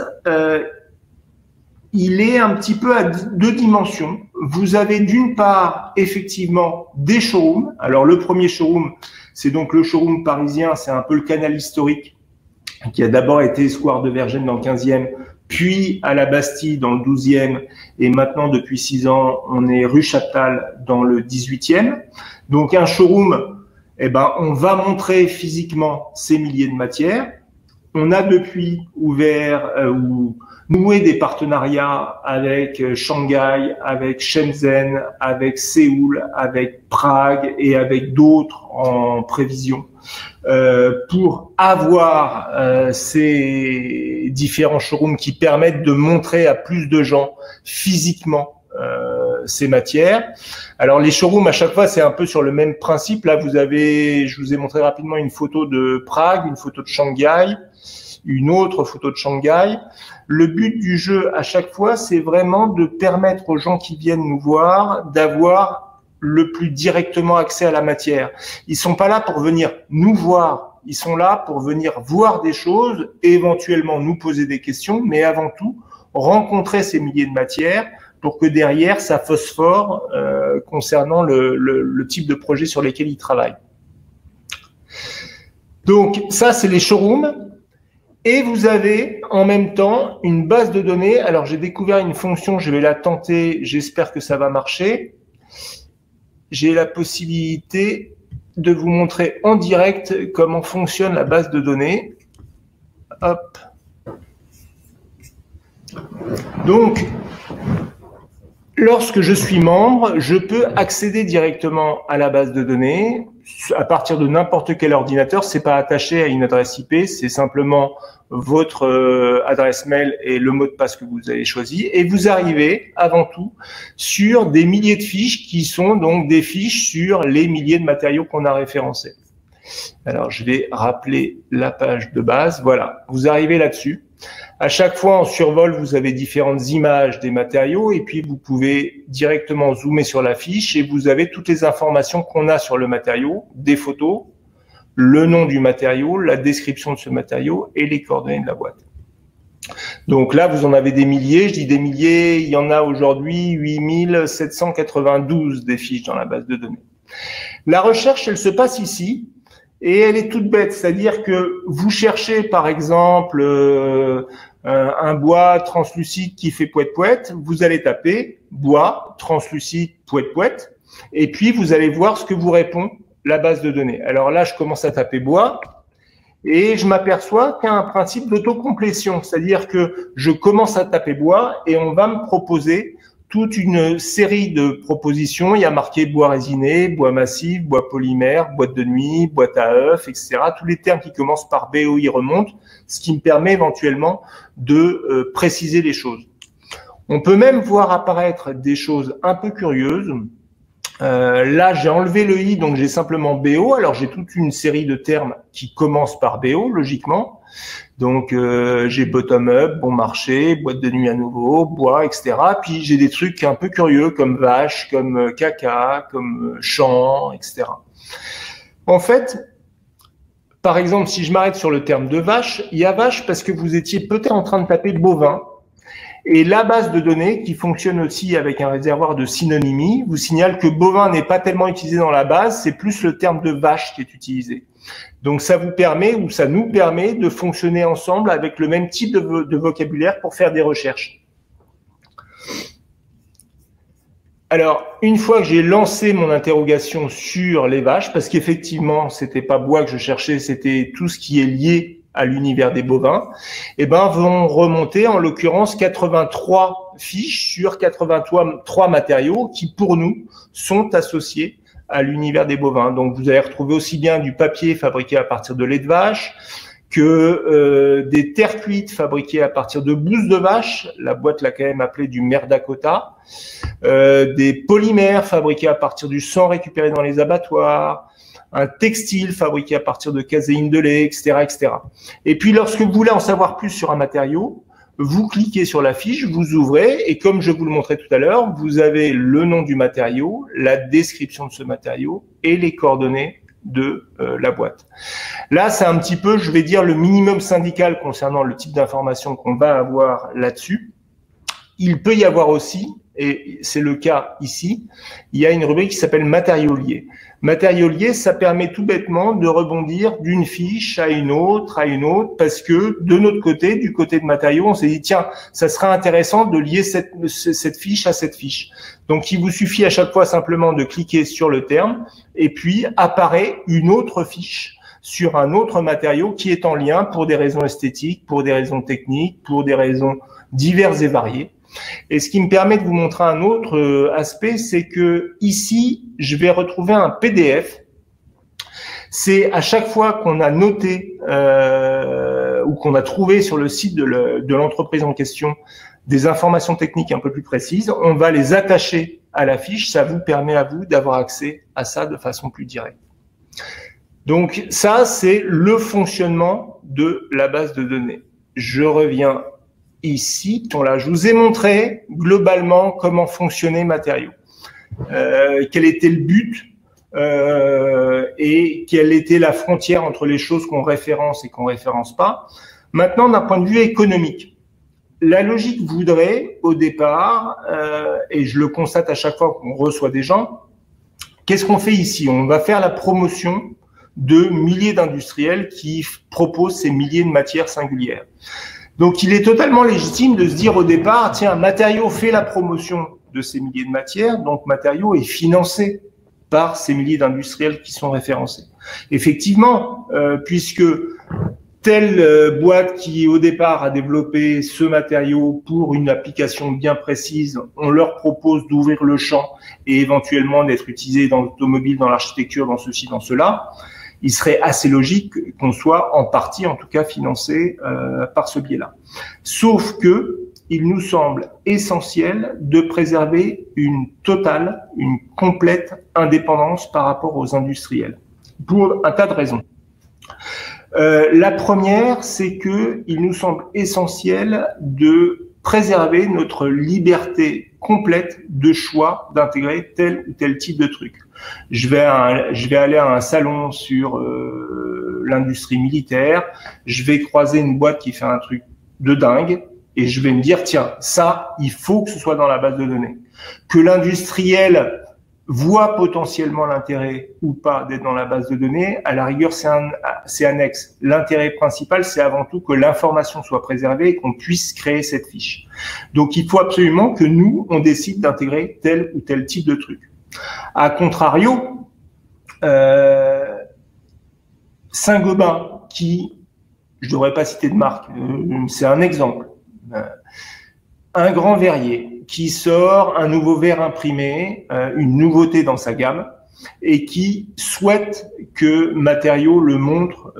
S1: il est un petit peu à deux dimensions. Vous avez d'une part, effectivement, des showrooms. Alors, le premier showroom, c'est donc le showroom parisien, c'est un peu le canal historique, qui a d'abord été Square de Vergennes dans le 15e, puis à la Bastille dans le 12e, et maintenant, depuis 6 ans, on est rue Chaptal dans le 18e. Donc, un showroom, eh ben, on va montrer physiquement ces milliers de matières. On a depuis ouvert ou noué des partenariats avec Shanghai, avec Shenzhen, avec Séoul, avec Prague et avec d'autres en prévision pour avoir ces différents showrooms qui permettent de montrer à plus de gens physiquement ces matières. Alors les showrooms à chaque fois c'est un peu sur le même principe. Là vous avez, je vous ai montré rapidement une photo de Prague, une photo de Shanghai, une autre photo de Shanghai. Le but du jeu à chaque fois c'est vraiment de permettre aux gens qui viennent nous voir d'avoir le plus directement accès à la matière. Ils sont pas là pour venir nous voir, ils sont là pour venir voir des choses, éventuellement nous poser des questions, mais avant tout rencontrer ces milliers de matières pour que derrière, ça phosphore concernant le type de projet sur lesquels ils travaillent. Donc, ça, c'est les showrooms. Et vous avez en même temps une base de données. Alors, j'ai découvert une fonction, je vais la tenter, j'espère que ça va marcher. J'ai la possibilité de vous montrer en direct comment fonctionne la base de données. Hop. Donc, lorsque je suis membre, je peux accéder directement à la base de données à partir de n'importe quel ordinateur. C'est pas attaché à une adresse IP, c'est simplement votre adresse mail et le mot de passe que vous avez choisi. Et vous arrivez avant tout sur des milliers de fiches qui sont donc des fiches sur les milliers de matériaux qu'on a référencés. Alors, je vais rappeler la page de base. Voilà, vous arrivez là-dessus. À chaque fois, en survol, vous avez différentes images des matériaux et puis vous pouvez directement zoomer sur la fiche et vous avez toutes les informations qu'on a sur le matériau, des photos, le nom du matériau, la description de ce matériau et les coordonnées de la boîte. Donc là, vous en avez des milliers. Je dis des milliers, il y en a aujourd'hui 8792 des fiches dans la base de données. La recherche, elle se passe ici. Et elle est toute bête, c'est-à-dire que vous cherchez par exemple un bois translucide qui fait poète-poète, vous allez taper bois translucide poète-poète, et puis vous allez voir ce que vous répond la base de données. Alors là, je commence à taper bois, et je m'aperçois qu'il y a un principe d'autocomplétion, c'est-à-dire que je commence à taper bois, et on va me proposer toute une série de propositions. Il y a marqué bois résiné, bois massif, bois polymère, boîte de nuit, boîte à œufs, etc. Tous les termes qui commencent par BO y remontent, ce qui me permet éventuellement de préciser les choses. On peut même voir apparaître des choses un peu curieuses. Là, j'ai enlevé le i, donc j'ai simplement BO. Alors, j'ai toute une série de termes qui commencent par BO, logiquement. Donc, j'ai bottom-up, bon marché, boîte de nuit à nouveau, bois, etc. Puis, j'ai des trucs un peu curieux comme vache, comme caca, comme champ, etc. En fait, par exemple, si je m'arrête sur le terme de vache, il y a vache parce que vous étiez peut-être en train de taper bovin. Et la base de données, qui fonctionne aussi avec un réservoir de synonymie, vous signale que bovin n'est pas tellement utilisé dans la base, c'est plus le terme de vache qui est utilisé. Donc, ça vous permet ou ça nous permet de fonctionner ensemble avec le même type de vocabulaire pour faire des recherches. Alors, une fois que j'ai lancé mon interrogation sur les vaches, parce qu'effectivement, c'était pas bois que je cherchais, c'était tout ce qui est lié à l'univers des bovins, eh ben, vont remonter en l'occurrence 83 fiches sur 83 matériaux qui, pour nous, sont associés à l'univers des bovins. Donc, vous allez retrouver aussi bien du papier fabriqué à partir de lait de vache que des terres cuites fabriquées à partir de bouse de vache, la boîte l'a quand même appelé du merdacota, des polymères fabriqués à partir du sang récupéré dans les abattoirs, un textile fabriqué à partir de caséine de lait, etc., etc. Et puis, lorsque vous voulez en savoir plus sur un matériau, vous cliquez sur la fiche, vous ouvrez, et comme je vous le montrais tout à l'heure, vous avez le nom du matériau, la description de ce matériau et les coordonnées de la boîte. Là, c'est un petit peu, je vais dire, le minimum syndical concernant le type d'information qu'on va avoir là-dessus. Il peut y avoir aussi, et c'est le cas ici, il y a une rubrique qui s'appelle matériaux liés. Matériaux liés, ça permet tout bêtement de rebondir d'une fiche à une autre, parce que de notre côté, du côté de matériaux, on s'est dit, tiens, ça serait intéressant de lier cette fiche à cette fiche. Donc, il vous suffit à chaque fois simplement de cliquer sur le terme, et puis apparaît une autre fiche sur un autre matériau qui est en lien pour des raisons esthétiques, pour des raisons techniques, pour des raisons diverses et variées. Et ce qui me permet de vous montrer un autre aspect, c'est que ici, je vais retrouver un PDF. C'est à chaque fois qu'on a noté ou qu'on a trouvé sur le site de l'entreprise en question des informations techniques un peu plus précises, on va les attacher à la fiche. Ça vous permet à vous d'avoir accès à ça de façon plus directe. Donc ça, c'est le fonctionnement de la base de données. Je reviens ici. Là, je vous ai montré globalement comment fonctionnait Matériaux, quel était le but et quelle était la frontière entre les choses qu'on référence et qu'on référence pas. Maintenant, d'un point de vue économique, la logique voudrait au départ, et je le constate à chaque fois qu'on reçoit des gens, qu'est-ce qu'on fait ici? On va faire la promotion de milliers d'industriels qui proposent ces milliers de matières singulières. Donc, il est totalement légitime de se dire au départ, tiens, Matériaux fait la promotion de ces milliers de matières, donc Matériaux est financé par ces milliers d'industriels qui sont référencés. Effectivement, puisque telle boîte qui, au départ, a développé ce matériau pour une application bien précise, on leur propose d'ouvrir le champ et éventuellement d'être utilisé dans l'automobile, dans l'architecture, dans ceci, dans cela, il serait assez logique qu'on soit en partie, en tout cas, financé par ce biais-là. Sauf que il nous semble essentiel de préserver une totale, une complète indépendance par rapport aux industriels, pour un tas de raisons. La première, c'est que il nous semble essentiel de préserver notre liberté complète de choix d'intégrer tel ou tel type de truc. Je vais aller à un salon sur l'industrie militaire, je vais croiser une boîte qui fait un truc de dingue et je vais me dire, tiens, ça, il faut que ce soit dans la base de données. Que l'industriel voit potentiellement l'intérêt ou pas d'être dans la base de données, à la rigueur, c'est annexe. L'intérêt principal, c'est avant tout que l'information soit préservée et qu'on puisse créer cette fiche. Donc, il faut absolument que nous, on décide d'intégrer tel ou tel type de truc. A contrario, Saint-Gobain, qui, je ne devrais pas citer de marque, c'est un exemple, un grand verrier qui sort un nouveau verre imprimé, une nouveauté dans sa gamme, et qui souhaite que Matériaux le montre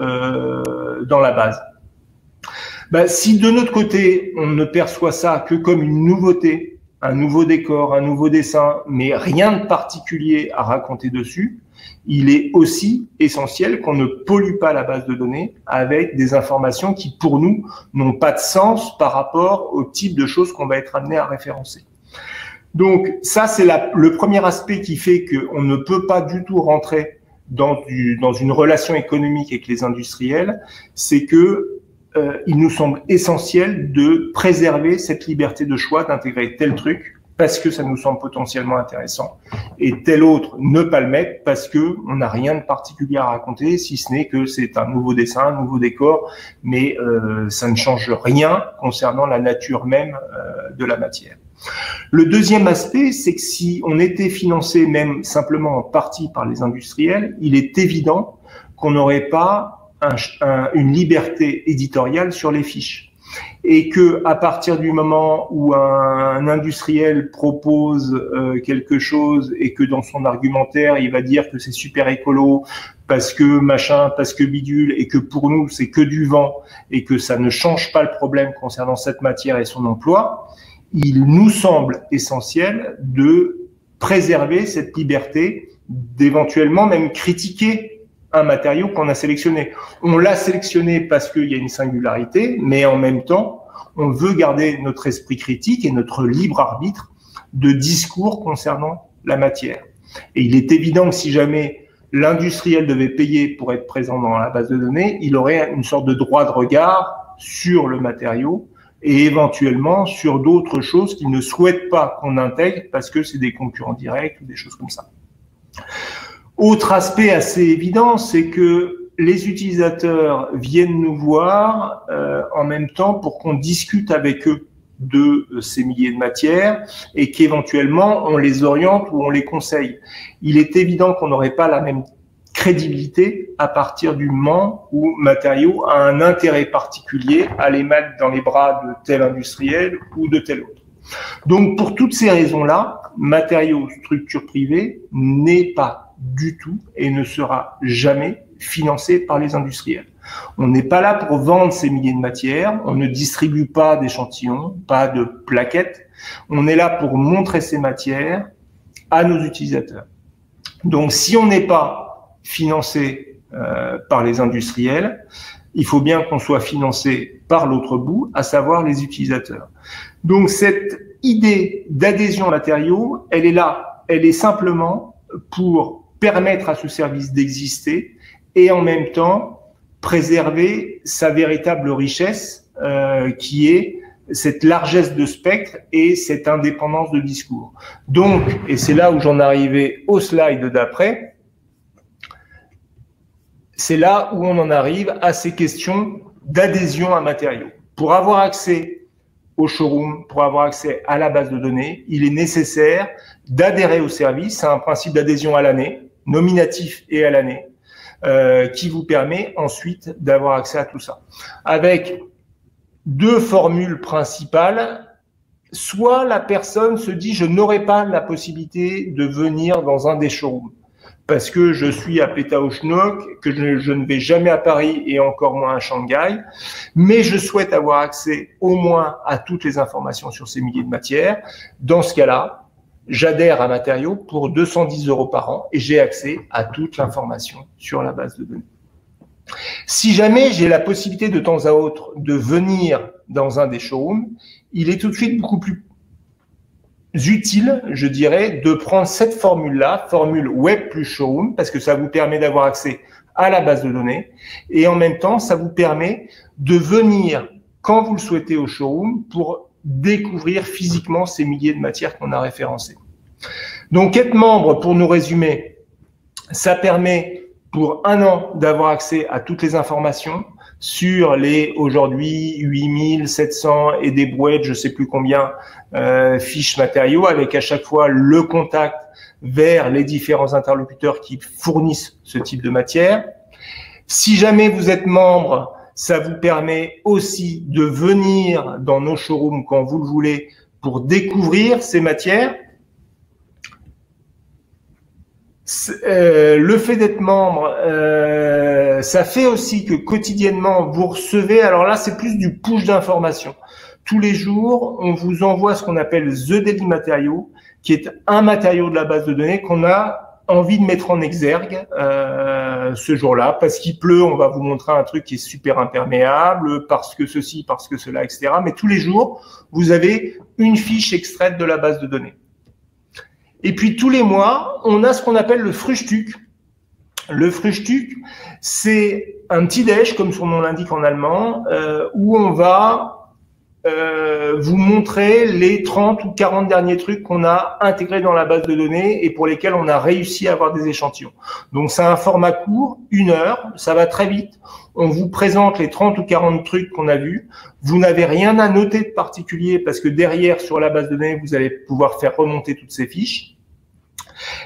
S1: dans la base. Si de notre côté, on ne perçoit ça que comme une nouveauté, un nouveau décor, un nouveau dessin, mais rien de particulier à raconter dessus, il est aussi essentiel qu'on ne pollue pas la base de données avec des informations qui, pour nous, n'ont pas de sens par rapport au type de choses qu'on va être amené à référencer. Donc, ça, c'est le premier aspect qui fait qu'on ne peut pas du tout rentrer dans une relation économique avec les industriels, c'est que il nous semble essentiel de préserver cette liberté de choix d'intégrer tel truc parce que ça nous semble potentiellement intéressant et tel autre ne pas le mettre parce que on n'a rien de particulier à raconter si ce n'est que c'est un nouveau dessin, un nouveau décor, mais ça ne change rien concernant la nature même de la matière. Le deuxième aspect, c'est que si on était financé même simplement en partie par les industriels, il est évident qu'on n'aurait pas une liberté éditoriale sur les fiches. Et que à partir du moment où un industriel propose quelque chose et que dans son argumentaire, il va dire que c'est super écolo, parce que machin, parce que bidule, et que pour nous, c'est que du vent, et que ça ne change pas le problème concernant cette matière et son emploi, il nous semble essentiel de préserver cette liberté, d'éventuellement même critiquer un matériau qu'on a sélectionné. On l'a sélectionné parce qu'il y a une singularité, mais en même temps, On veut garder notre esprit critique et notre libre arbitre de discours concernant la matière. Et il est évident que si jamais l'industriel devait payer pour être présent dans la base de données, il aurait une sorte de droit de regard sur le matériau et éventuellement sur d'autres choses qu'il ne souhaite pas qu'on intègre parce que c'est des concurrents directs ou des choses comme ça. Autre aspect assez évident, c'est que les utilisateurs viennent nous voir en même temps pour qu'on discute avec eux de ces milliers de matières et qu'éventuellement on les oriente ou on les conseille. Il est évident qu'on n'aurait pas la même crédibilité à partir du moment où Matériaux a un intérêt particulier à les mettre dans les bras de tel industriel ou de tel autre. Donc pour toutes ces raisons-là, Matériaux structure privée n'est pas du tout et ne sera jamais financé par les industriels. On n'est pas là pour vendre ces milliers de matières, on ne distribue pas d'échantillons, pas de plaquettes, on est là pour montrer ces matières à nos utilisateurs. Donc si on n'est pas financé par les industriels, il faut bien qu'on soit financé par l'autre bout, à savoir les utilisateurs. Donc cette idée d'adhésion aux matériaux, elle est là, elle est simplement pour permettre à ce service d'exister et en même temps préserver sa véritable richesse qui est cette largesse de spectre et cette indépendance de discours. Donc, et c'est là où j'en arrivais au slide d'après, c'est là où on en arrive à ces questions d'adhésion à matériaux. Pour avoir accès au showroom, pour avoir accès à la base de données, il est nécessaire d'adhérer au service. C'est un principe d'adhésion à l'année, nominatif et à l'année, qui vous permet ensuite d'avoir accès à tout ça. Avec deux formules principales. Soit la personne se dit « je n'aurai pas la possibilité de venir dans un des showrooms ». Parce que je suis à Pétaouchnok, que je ne vais jamais à Paris et encore moins à Shanghai, mais je souhaite avoir accès au moins à toutes les informations sur ces milliers de matières. Dans ce cas-là, j'adhère à Matériaux pour 210 € par an et j'ai accès à toute l'information sur la base de données. Si jamais j'ai la possibilité de temps à autre de venir dans un des showrooms, il est tout de suite beaucoup plus utile, je dirais, de prendre cette formule-là, formule web plus showroom, parce que ça vous permet d'avoir accès à la base de données et en même temps, ça vous permet de venir quand vous le souhaitez au showroom pour découvrir physiquement ces milliers de matières qu'on a référencées. Donc, être membre, pour nous résumer, ça permet pour 1 an d'avoir accès à toutes les informations sur les aujourd'hui 8700 et des brouettes, je sais plus combien, fiches matériaux, avec à chaque fois le contact vers les différents interlocuteurs qui fournissent ce type de matière. Si jamais vous êtes membre, ça vous permet aussi de venir dans nos showrooms quand vous le voulez pour découvrir ces matières. Le fait d'être membre, ça fait aussi que quotidiennement vous recevez, alors là c'est plus du push d'information. Tous les jours, on vous envoie ce qu'on appelle The Daily Matériaux, qui est un matériau de la base de données qu'on a envie de mettre en exergue ce jour-là. Parce qu'il pleut, on va vous montrer un truc qui est super imperméable, parce que ceci, parce que cela, etc. Mais tous les jours, vous avez une fiche extraite de la base de données. Et puis tous les mois, on a ce qu'on appelle le Frühstück. Le Frühstück, c'est un petit déj, comme son nom l'indique en allemand, où on va vous montrer les 30 ou 40 derniers trucs qu'on a intégrés dans la base de données et pour lesquels on a réussi à avoir des échantillons. Donc c'est un format court, 1 heure, ça va très vite. On vous présente les 30 ou 40 trucs qu'on a vus. Vous n'avez rien à noter de particulier parce que derrière, sur la base de données, vous allez pouvoir faire remonter toutes ces fiches.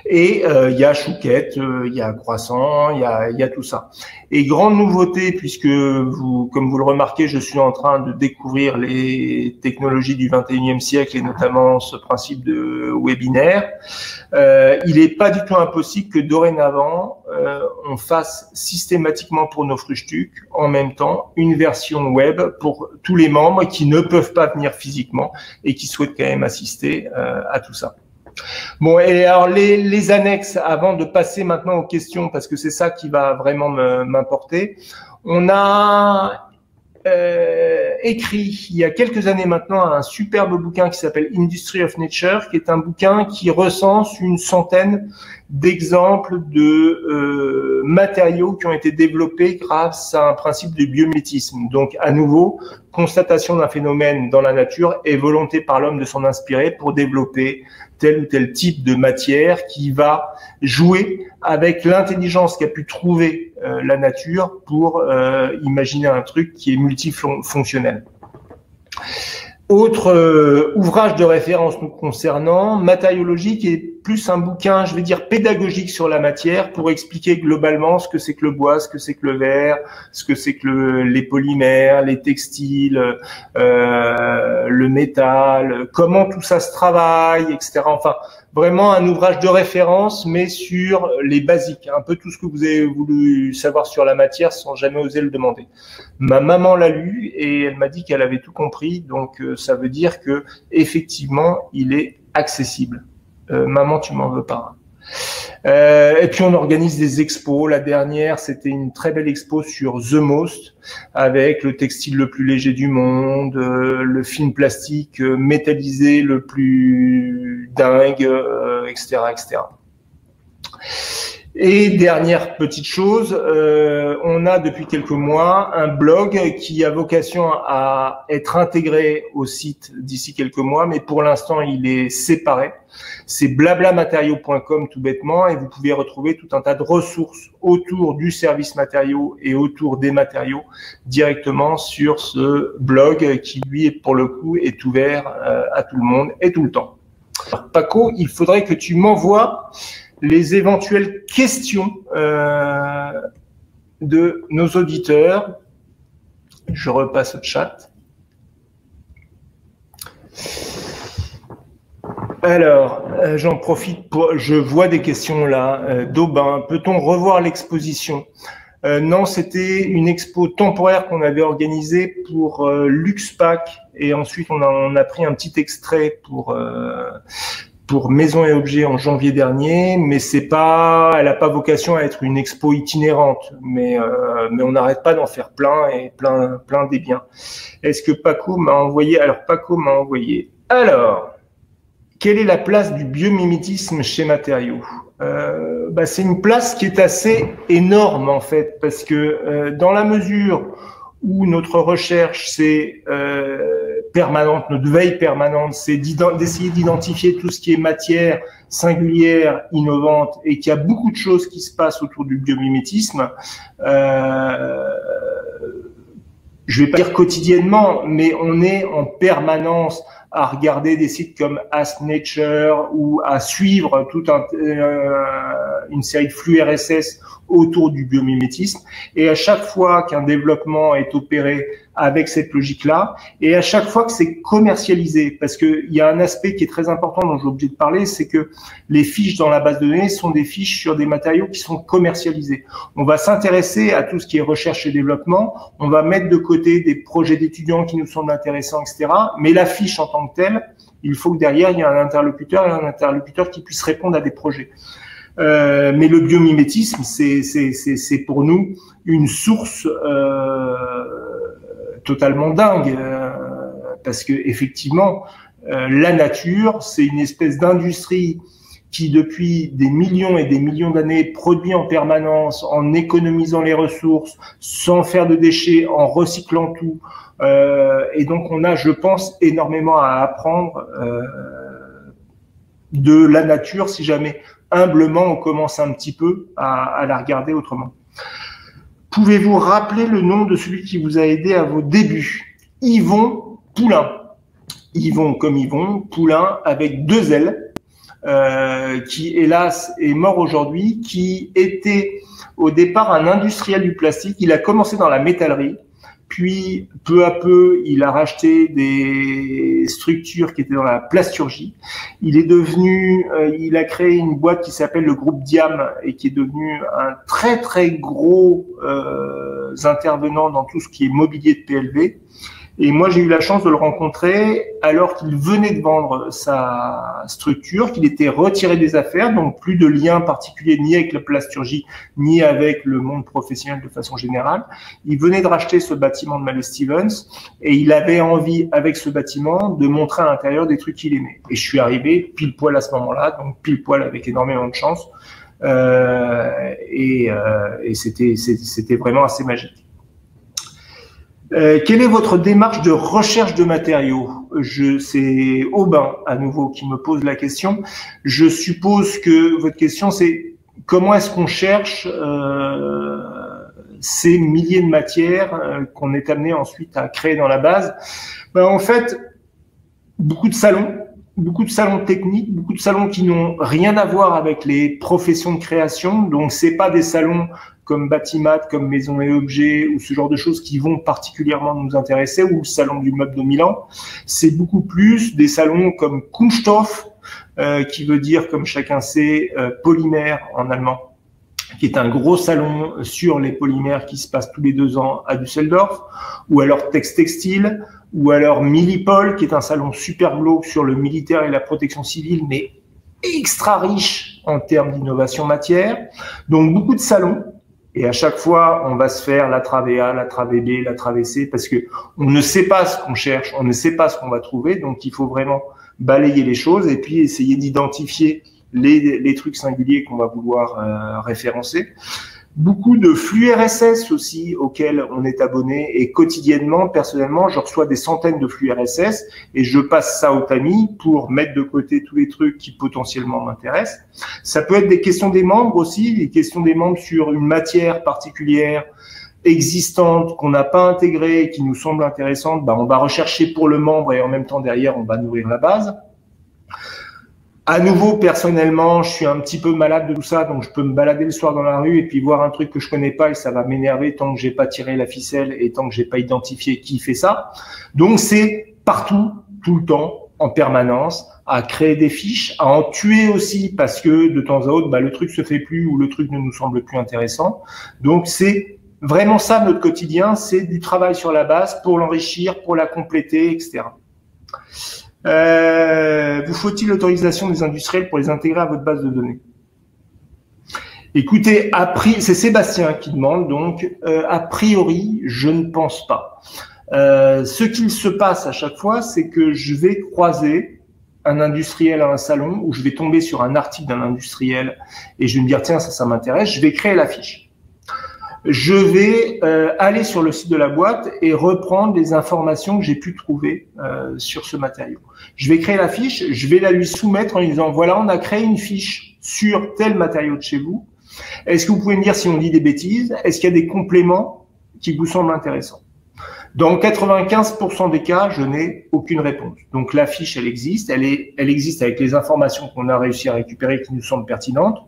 S1: Et il y a chouquette, il y a croissant, il y a tout ça. Et grande nouveauté, puisque vous, comme vous le remarquez, je suis en train de découvrir les technologies du 21e siècle et notamment ce principe de webinaire, il n'est pas du tout impossible que dorénavant, on fasse systématiquement pour nos Frühstück en même temps une version web pour tous les membres qui ne peuvent pas venir physiquement et qui souhaitent quand même assister à tout ça. Bon, et alors les annexes, avant de passer maintenant aux questions, parce que c'est ça qui va vraiment m'importer, on a écrit il y a quelques années maintenant un superbe bouquin qui s'appelle Industry of Nature, qui est un bouquin qui recense une centaine d'exemples de matériaux qui ont été développés grâce à un principe de biomimétisme. Donc, à nouveau, constatation d'un phénomène dans la nature et volonté par l'homme de s'en inspirer pour développer tel ou tel type de matière qui va jouer avec l'intelligence qu'a pu trouver la nature pour imaginer un truc qui est multifonctionnel. Autre ouvrage de référence nous concernant, Matériologie, qui est plus un bouquin, je vais dire, pédagogique sur la matière pour expliquer globalement ce que c'est que le bois, ce que c'est que le verre, ce que c'est que les polymères, les textiles, le métal, comment tout ça se travaille, etc. Enfin, vraiment un ouvrage de référence, mais sur les basiques, un peu tout ce que vous avez voulu savoir sur la matière sans jamais oser le demander. Ma maman l'a lu et elle m'a dit qu'elle avait tout compris, donc ça veut dire que effectivement, il est accessible. Maman, tu m'en veux pas. Et puis on organise des expos. La dernière, c'était une très belle expo sur The Most, avec le textile le plus léger du monde, le film plastique métallisé le plus dingue, etc., etc. Et dernière petite chose, on a depuis quelques mois un blog qui a vocation à être intégré au site d'ici quelques mois, mais pour l'instant il est séparé. C'est blablamatériaux.com tout bêtement, et vous pouvez retrouver tout un tas de ressources autour du service matériaux et autour des matériaux directement sur ce blog qui lui pour le coup est ouvert à tout le monde et tout le temps. Alors, Paco, il faudrait que tu m'envoies les éventuelles questions de nos auditeurs. Je repasse au chat. Alors, j'en profite pour... Je vois des questions là. d'Aubin, peut-on revoir l'exposition? Non, c'était une expo temporaire qu'on avait organisée pour Luxpack, et ensuite on a pris un petit extrait pour Maison et Objets en janvier dernier, mais c'est pas, elle n'a pas vocation à être une expo itinérante, mais on n'arrête pas d'en faire plein et plein des biens. Est-ce que Paco m'a envoyé? Alors Paco m'a envoyé. Alors, quelle est la place du biomimétisme chez Matériaux? C'est une place qui est assez énorme en fait, parce que dans la mesure où notre recherche c'est permanente, notre veille permanente, c'est d'essayer d'identifier tout ce qui est matière singulière, innovante, et qu'il y a beaucoup de choses qui se passent autour du biomimétisme. Je vais pas dire quotidiennement, mais on est en permanence à regarder des sites comme Ask Nature ou à suivre toute une série de flux RSS autour du biomimétisme. Et à chaque fois qu'un développement est opéré avec cette logique-là, et à chaque fois que c'est commercialisé, parce qu'il y a un aspect qui est très important dont j'ai oublié de parler, c'est que les fiches dans la base de données sont des fiches sur des matériaux qui sont commercialisés. On va s'intéresser à tout ce qui est recherche et développement, on va mettre de côté des projets d'étudiants qui nous semblent intéressants, etc. Mais la fiche en tant que telle, il faut que derrière, il y ait un interlocuteur qui puisse répondre à des projets. Mais le biomimétisme, c'est pour nous une source totalement dingue, parce que effectivement, la nature, c'est une espèce d'industrie qui, depuis des millions et des millions d'années, produit en permanence, en économisant les ressources, sans faire de déchets, en recyclant tout. Et donc, on a, je pense, énormément à apprendre de la nature, si jamais humblement on commence un petit peu à la regarder autrement. Pouvez-vous rappeler le nom de celui qui vous a aidé à vos débuts? Yvon Poulain. Yvon comme Yvon, Poulain avec 2 L, qui hélas est mort aujourd'hui, qui était au départ un industriel du plastique. Il a commencé dans la métallerie, puis peu à peu il a racheté des structures qui étaient dans la plasturgie. Il est devenu, il a créé une boîte qui s'appelle le groupe Diam et qui est devenu un très très gros intervenant dans tout ce qui est mobilier de PLV. Et moi, j'ai eu la chance de le rencontrer alors qu'il venait de vendre sa structure, qu'il était retiré des affaires, donc plus de lien particulier ni avec la plasturgie, ni avec le monde professionnel de façon générale. Il venait de racheter ce bâtiment de Mallet Stevens et il avait envie, avec ce bâtiment, de montrer à l'intérieur des trucs qu'il aimait. Et je suis arrivé pile poil à ce moment-là, donc pile poil avec énormément de chance. Et c'était vraiment assez magique. Quelle est votre démarche de recherche de matériaux? C'est Aubin, à nouveau, qui me pose la question. Je suppose que votre question, c'est comment est-ce qu'on cherche ces milliers de matières qu'on est amené ensuite à créer dans la base? Ben, en fait, beaucoup de salons techniques, beaucoup de salons qui n'ont rien à voir avec les professions de création. Donc, c'est pas des salons comme Batimat, comme Maison et Objets, ou ce genre de choses qui vont particulièrement nous intéresser, ou le salon du meuble de Milan. C'est beaucoup plus des salons comme Kunststoff, qui veut dire, comme chacun sait, polymère en allemand, qui est un gros salon sur les polymères qui se passe tous les 2 ans à Düsseldorf, ou alors Textile, ou alors Millipol, qui est un salon super glauque sur le militaire et la protection civile, mais extra riche en termes d'innovation matière. Donc, beaucoup de salons. Et à chaque fois, on va se faire la travée A, la travée B, la travée C, parce que on ne sait pas ce qu'on cherche, on ne sait pas ce qu'on va trouver. Donc, il faut vraiment balayer les choses et puis essayer d'identifier les trucs singuliers qu'on va vouloir référencer. Beaucoup de flux RSS aussi auxquels on est abonné et quotidiennement, personnellement, je reçois des centaines de flux RSS et je passe ça au tamis pour mettre de côté tous les trucs qui potentiellement m'intéressent. Ça peut être des questions des membres aussi, des questions des membres sur une matière particulière existante qu'on n'a pas intégrée, qui nous semble intéressante. Ben, on va rechercher pour le membre et en même temps derrière, on va nourrir la base. À nouveau, personnellement, je suis un petit peu malade de tout ça, donc je peux me balader le soir dans la rue et puis voir un truc que je connais pas et ça va m'énerver tant que j'ai pas tiré la ficelle et tant que j'ai pas identifié qui fait ça. Donc c'est partout, tout le temps, en permanence, à créer des fiches, à en tuer aussi parce que de temps à autre, bah, le truc se fait plus ou le truc ne nous semble plus intéressant. Donc c'est vraiment ça notre quotidien, c'est du travail sur la base pour l'enrichir, pour la compléter, etc. Vous faut-il l'autorisation des industriels pour les intégrer à votre base de données? Écoutez, c'est Sébastien qui demande, donc a priori, je ne pense pas. Ce qu'il se passe à chaque fois, c'est que je vais croiser un industriel à un salon où je vais tomber sur un article d'un industriel et je vais me dire tiens, ça m'intéresse, je vais créer la fiche. Je vais aller sur le site de la boîte et reprendre les informations que j'ai pu trouver sur ce matériau. Je vais créer la fiche, je vais la lui soumettre en lui disant voilà, on a créé une fiche sur tel matériau de chez vous. Est-ce que vous pouvez me dire si on dit des bêtises? Est-ce qu'il y a des compléments qui vous semblent intéressants? Dans 95% des cas, je n'ai aucune réponse. Donc la fiche, elle existe avec les informations qu'on a réussi à récupérer qui nous semblent pertinentes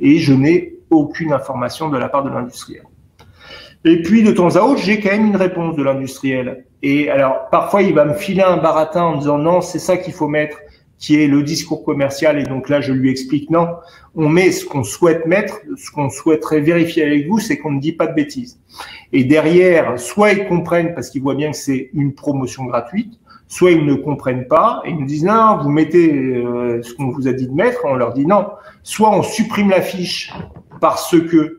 S1: et je n'ai aucune information de la part de l'industriel. Et puis, de temps à autre, j'ai quand même une réponse de l'industriel. Et alors, parfois, il va me filer un baratin en me disant non, c'est ça qu'il faut mettre, qui est le discours commercial. Et donc là, je lui explique non, on met ce qu'on souhaite mettre, ce qu'on souhaiterait vérifier avec vous, c'est qu'on ne dit pas de bêtises. Et derrière, soit ils comprennent parce qu'ils voient bien que c'est une promotion gratuite, soit ils ne comprennent pas et ils nous disent non, vous mettez ce qu'on vous a dit de mettre. On leur dit non, soit on supprime la fiche parce que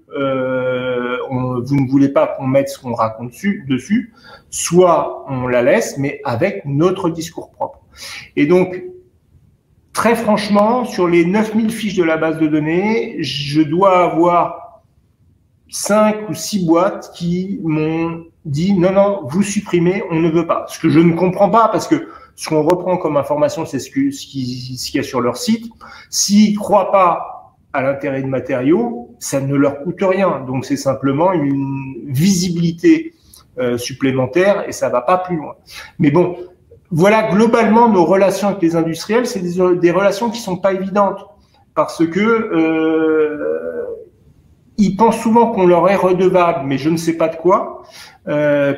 S1: vous ne voulez pas qu'on mette ce qu'on raconte dessus, soit on la laisse, mais avec notre discours propre. Et donc, très franchement, sur les 9000 fiches de la base de données, je dois avoir 5 ou 6 boîtes qui m'ont dit non, non, vous supprimez, on ne veut pas. Ce que je ne comprends pas parce que ce qu'on reprend comme information, c'est ce qu'il y a sur leur site. S'ils ne croient pas à l'intérêt de matériaux, ça ne leur coûte rien. Donc, c'est simplement une visibilité supplémentaire et ça va pas plus loin. Mais bon, voilà, globalement, nos relations avec les industriels, c'est des relations qui sont pas évidentes parce que ils pensent souvent qu'on leur est redevable, mais je ne sais pas de quoi,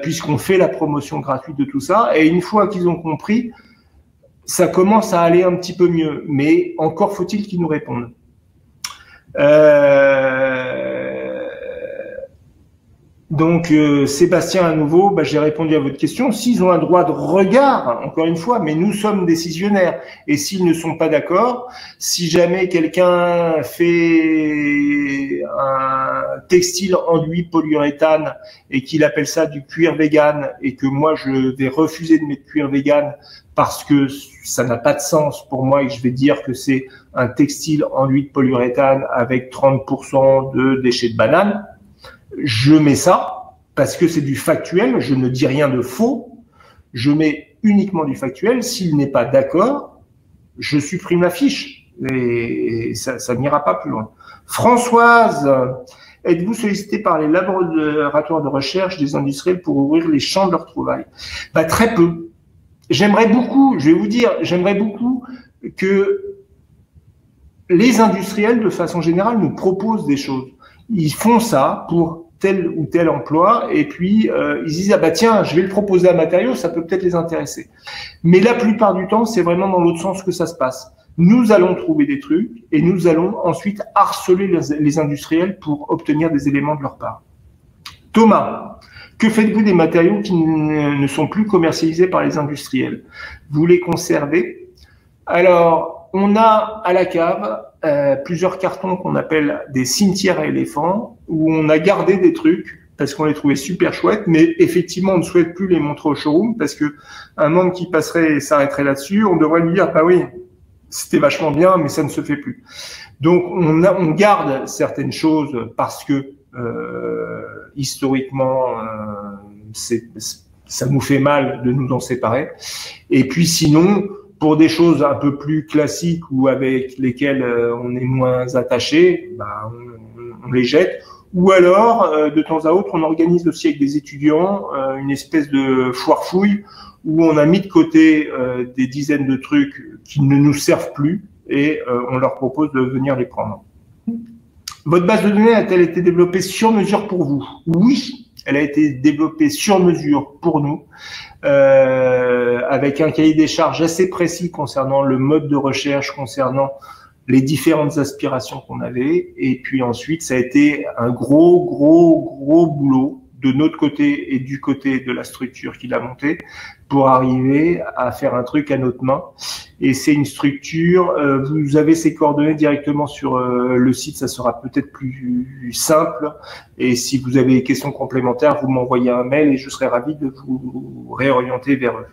S1: puisqu'on fait la promotion gratuite de tout ça. Et une fois qu'ils ont compris, ça commence à aller un petit peu mieux. Mais encore faut-il qu'ils nous répondent. Donc, Sébastien, à nouveau, j'ai répondu à votre question. S'ils ont un droit de regard, encore une fois, mais nous sommes décisionnaires. Et s'ils ne sont pas d'accord, si jamais quelqu'un fait un textile enduit polyuréthane et qu'il appelle ça du cuir vegan et que moi, je vais refuser de mettre cuir vegan parce que ça n'a pas de sens pour moi et que je vais dire que c'est un textile enduit de polyuréthane avec 30% de déchets de banane, je mets ça parce que c'est du factuel, je ne dis rien de faux, je mets uniquement du factuel. S'il n'est pas d'accord, je supprime la fiche et ça n'ira pas plus loin. Françoise, êtes-vous sollicité par les laboratoires de recherche des industriels pour ouvrir les champs de leur trouvaille? Très peu. J'aimerais beaucoup, je vais vous dire, j'aimerais beaucoup que les industriels, de façon générale, nous proposent des choses. Ils font ça pour tel ou tel emploi, et puis ils disent ah tiens, je vais le proposer à Matériaux, ça peut peut-être les intéresser. Mais la plupart du temps, c'est vraiment dans l'autre sens que ça se passe. Nous allons trouver des trucs et nous allons ensuite harceler les industriels pour obtenir des éléments de leur part. Thomas, que faites-vous des matériaux qui ne sont plus commercialisés par les industriels? Vous les conservez? Alors, on a à la cave plusieurs cartons qu'on appelle des cimetières à éléphants, où on a gardé des trucs parce qu'on les trouvait super chouettes, mais effectivement, on ne souhaite plus les montrer au showroom parce que un membre qui passerait et s'arrêterait là-dessus, on devrait lui dire, bah oui, c'était vachement bien, mais ça ne se fait plus. Donc, on garde certaines choses parce que historiquement, ça nous fait mal de nous en séparer. Et puis sinon, pour des choses un peu plus classiques ou avec lesquelles on est moins attaché, on les jette. Ou alors, de temps à autre, on organise aussi avec des étudiants une espèce de foire-fouille où on a mis de côté des dizaines de trucs qui ne nous servent plus et on leur propose de venir les prendre. Votre base de données a-t-elle été développée sur mesure pour vous? Oui, elle a été développée sur mesure pour nous, avec un cahier des charges assez précis concernant le mode de recherche, concernant les différentes aspirations qu'on avait. Et puis ensuite, ça a été un gros boulot de notre côté et du côté de la structure qui l'a montée pour arriver à faire un truc à notre main. Et c'est une structure, vous avez ses coordonnées directement sur le site, ça sera peut-être plus simple. Et si vous avez des questions complémentaires, vous m'envoyez un mail et je serai ravi de vous réorienter vers eux.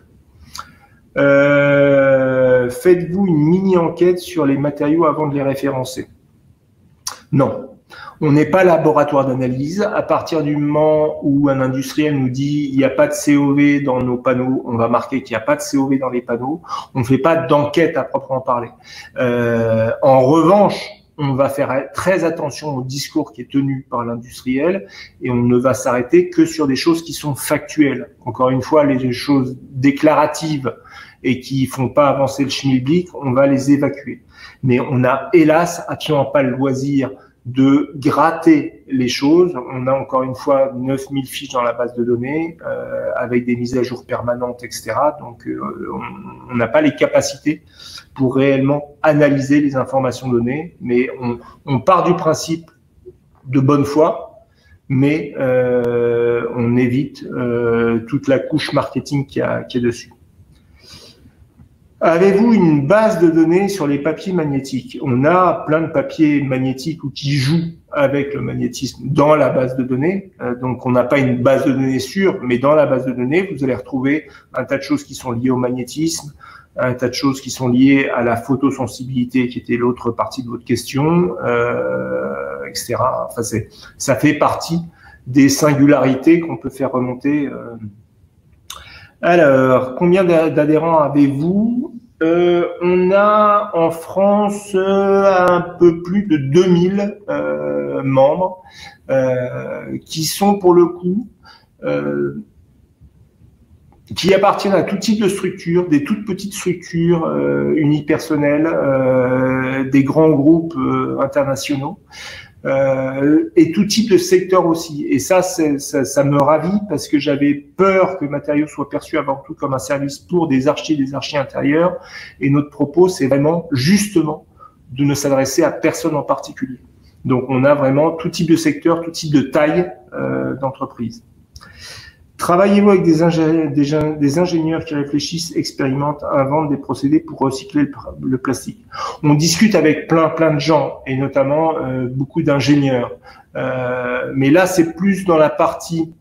S1: Faites-vous une mini-enquête sur les matériaux avant de les référencer? Non. On n'est pas laboratoire d'analyse. À partir du moment où un industriel nous dit il n'y a pas de COV dans nos panneaux, on va marquer qu'il n'y a pas de COV dans les panneaux. On ne fait pas d'enquête à proprement parler. En revanche, on va faire très attention au discours qui est tenu par l'industriel et on ne va s'arrêter que sur des choses qui sont factuelles. Encore une fois, les choses déclaratives et qui font pas avancer le schmilblick, on va les évacuer. Mais on n'a hélas absolument pas le loisir de gratter les choses. On a encore une fois 9000 fiches dans la base de données avec des mises à jour permanentes, etc. Donc, on n'a pas les capacités pour réellement analyser les informations données, mais on part du principe de bonne foi, mais on évite toute la couche marketing qui est dessus. Avez-vous une base de données sur les papiers magnétiques? On a plein de papiers magnétiques ou qui jouent avec le magnétisme dans la base de données. Donc, on n'a pas une base de données sûre, mais dans la base de données, vous allez retrouver un tas de choses qui sont liées au magnétisme, un tas de choses qui sont liées à la photosensibilité, qui était l'autre partie de votre question, etc. Enfin, ça fait partie des singularités qu'on peut faire remonter. Alors, combien d'adhérents avez-vous? On a en France un peu plus de 2000 membres qui sont pour le coup qui appartiennent à tout type de structures, des toutes petites structures unipersonnelles, des grands groupes internationaux. Et tout type de secteur aussi. Et ça me ravit parce que j'avais peur que Matériaux soit perçu avant tout comme un service pour des archis intérieurs. Et notre propos, c'est vraiment justement de ne s'adresser à personne en particulier. Donc, on a vraiment tout type de secteur, tout type de taille d'entreprise. Travaillez-vous avec des ingénieurs qui réfléchissent, expérimentent, inventent des procédés pour recycler le plastique? On discute avec plein de gens, et notamment beaucoup d'ingénieurs. Mais là, c'est plus dans la partie,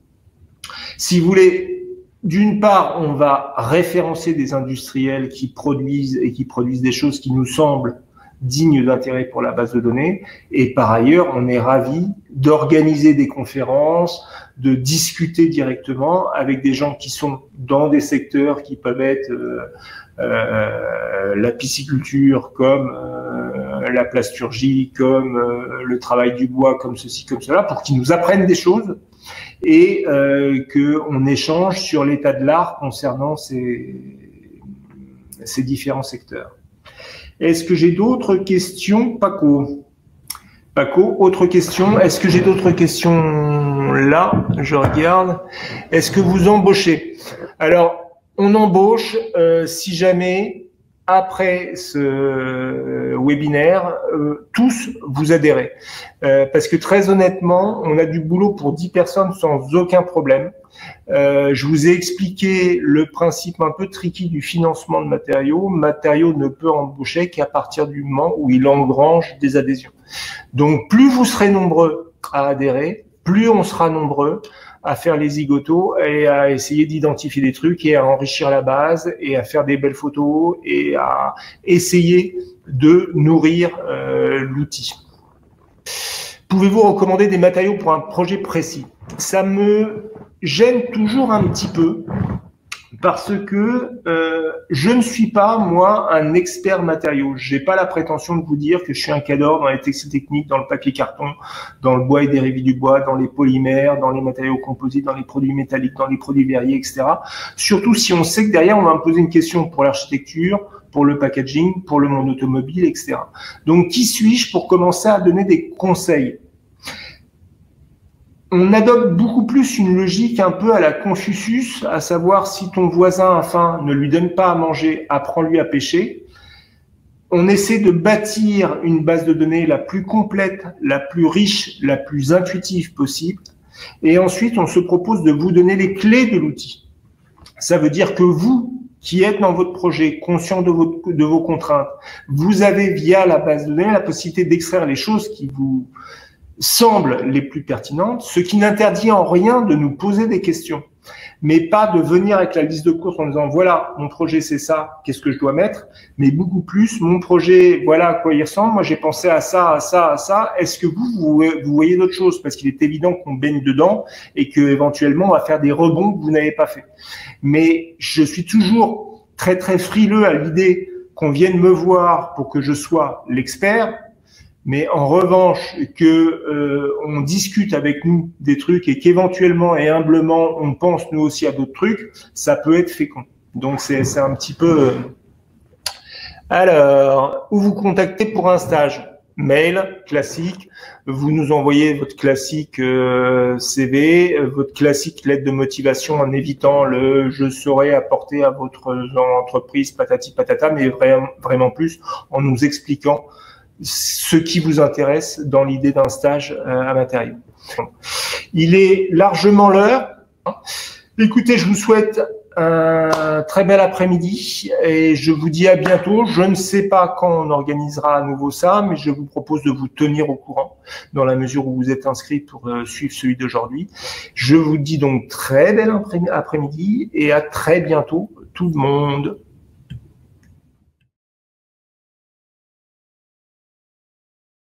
S1: si vous voulez, d'une part, on va référencer des industriels qui produisent des choses qui nous semblent dignes d'intérêt pour la base de données. Et par ailleurs, on est ravi d'organiser des conférences, de discuter directement avec des gens qui sont dans des secteurs qui peuvent être la pisciculture, comme la plasturgie, comme le travail du bois, comme ceci, comme cela, pour qu'ils nous apprennent des choses et qu'on échange sur l'état de l'art concernant ces différents secteurs. Est-ce que j'ai d'autres questions, Paco? Paco, autre question. Est-ce que j'ai d'autres questions là? Je regarde. Est-ce que vous embauchez? Alors, on embauche si jamais, après ce webinaire, tous vous adhérez. Parce que très honnêtement, on a du boulot pour 10 personnes sans aucun problème. Je vous ai expliqué le principe un peu tricky du financement de Matériaux. Matériaux ne peut embaucher qu'à partir du moment où il engrange des adhésions. Donc, plus vous serez nombreux à adhérer, plus on sera nombreux à faire les zigotos et à essayer d'identifier des trucs et à enrichir la base et à faire des belles photos et à essayer de nourrir l'outil. Pouvez-vous recommander des matériaux pour un projet précis? Ça me gêne toujours un petit peu parce que je ne suis pas, moi, un expert matériaux. J'ai pas la prétention de vous dire que je suis un cadre dans les textiles techniques, dans le papier carton, dans le bois et dérivés du bois, dans les polymères, dans les matériaux composites, dans les produits métalliques, dans les produits verriers, etc. Surtout si on sait que derrière, on va me poser une question pour l'architecture, pour le packaging, pour le monde automobile, etc. Donc, qui suis-je pour commencer à donner des conseils? On adopte beaucoup plus une logique un peu à la Confucius, à savoir si ton voisin a faim, ne lui donne pas à manger, apprends-lui à pêcher. On essaie de bâtir une base de données la plus complète, la plus riche, la plus intuitive possible. Et ensuite, on se propose de vous donner les clés de l'outil. Ça veut dire que vous, qui êtes dans votre projet, conscient de vos contraintes, vous avez via la base de données la possibilité d'extraire les choses qui vous semblent les plus pertinentes, ce qui n'interdit en rien de nous poser des questions, mais pas de venir avec la liste de courses en disant voilà, mon projet c'est ça, qu'est-ce que je dois mettre, mais beaucoup plus, mon projet, voilà à quoi il ressemble, moi j'ai pensé à ça, à ça, à ça, est-ce que vous voyez d'autres choses? Parce qu'il est évident qu'on baigne dedans et qu'éventuellement on va faire des rebonds que vous n'avez pas fait. Mais je suis toujours très frileux à l'idée qu'on vienne me voir pour que je sois l'expert. Mais en revanche, on discute avec nous des trucs et qu'éventuellement et humblement, on pense nous aussi à d'autres trucs, ça peut être fécond. Donc, c'est un petit peu... Alors, où vous contactez pour un stage? Mail, classique. Vous nous envoyez votre classique CV, votre classique lettre de motivation en évitant le « je saurais apporter à votre entreprise patati patata », mais vraiment plus en nous expliquant ce qui vous intéresse dans l'idée d'un stage à Matériaux. Il est largement l'heure. Écoutez, je vous souhaite un très bel après-midi et je vous dis à bientôt. Je ne sais pas quand on organisera à nouveau ça, mais je vous propose de vous tenir au courant dans la mesure où vous êtes inscrit pour suivre celui d'aujourd'hui. Je vous dis donc très bel après-midi et à très bientôt tout le monde.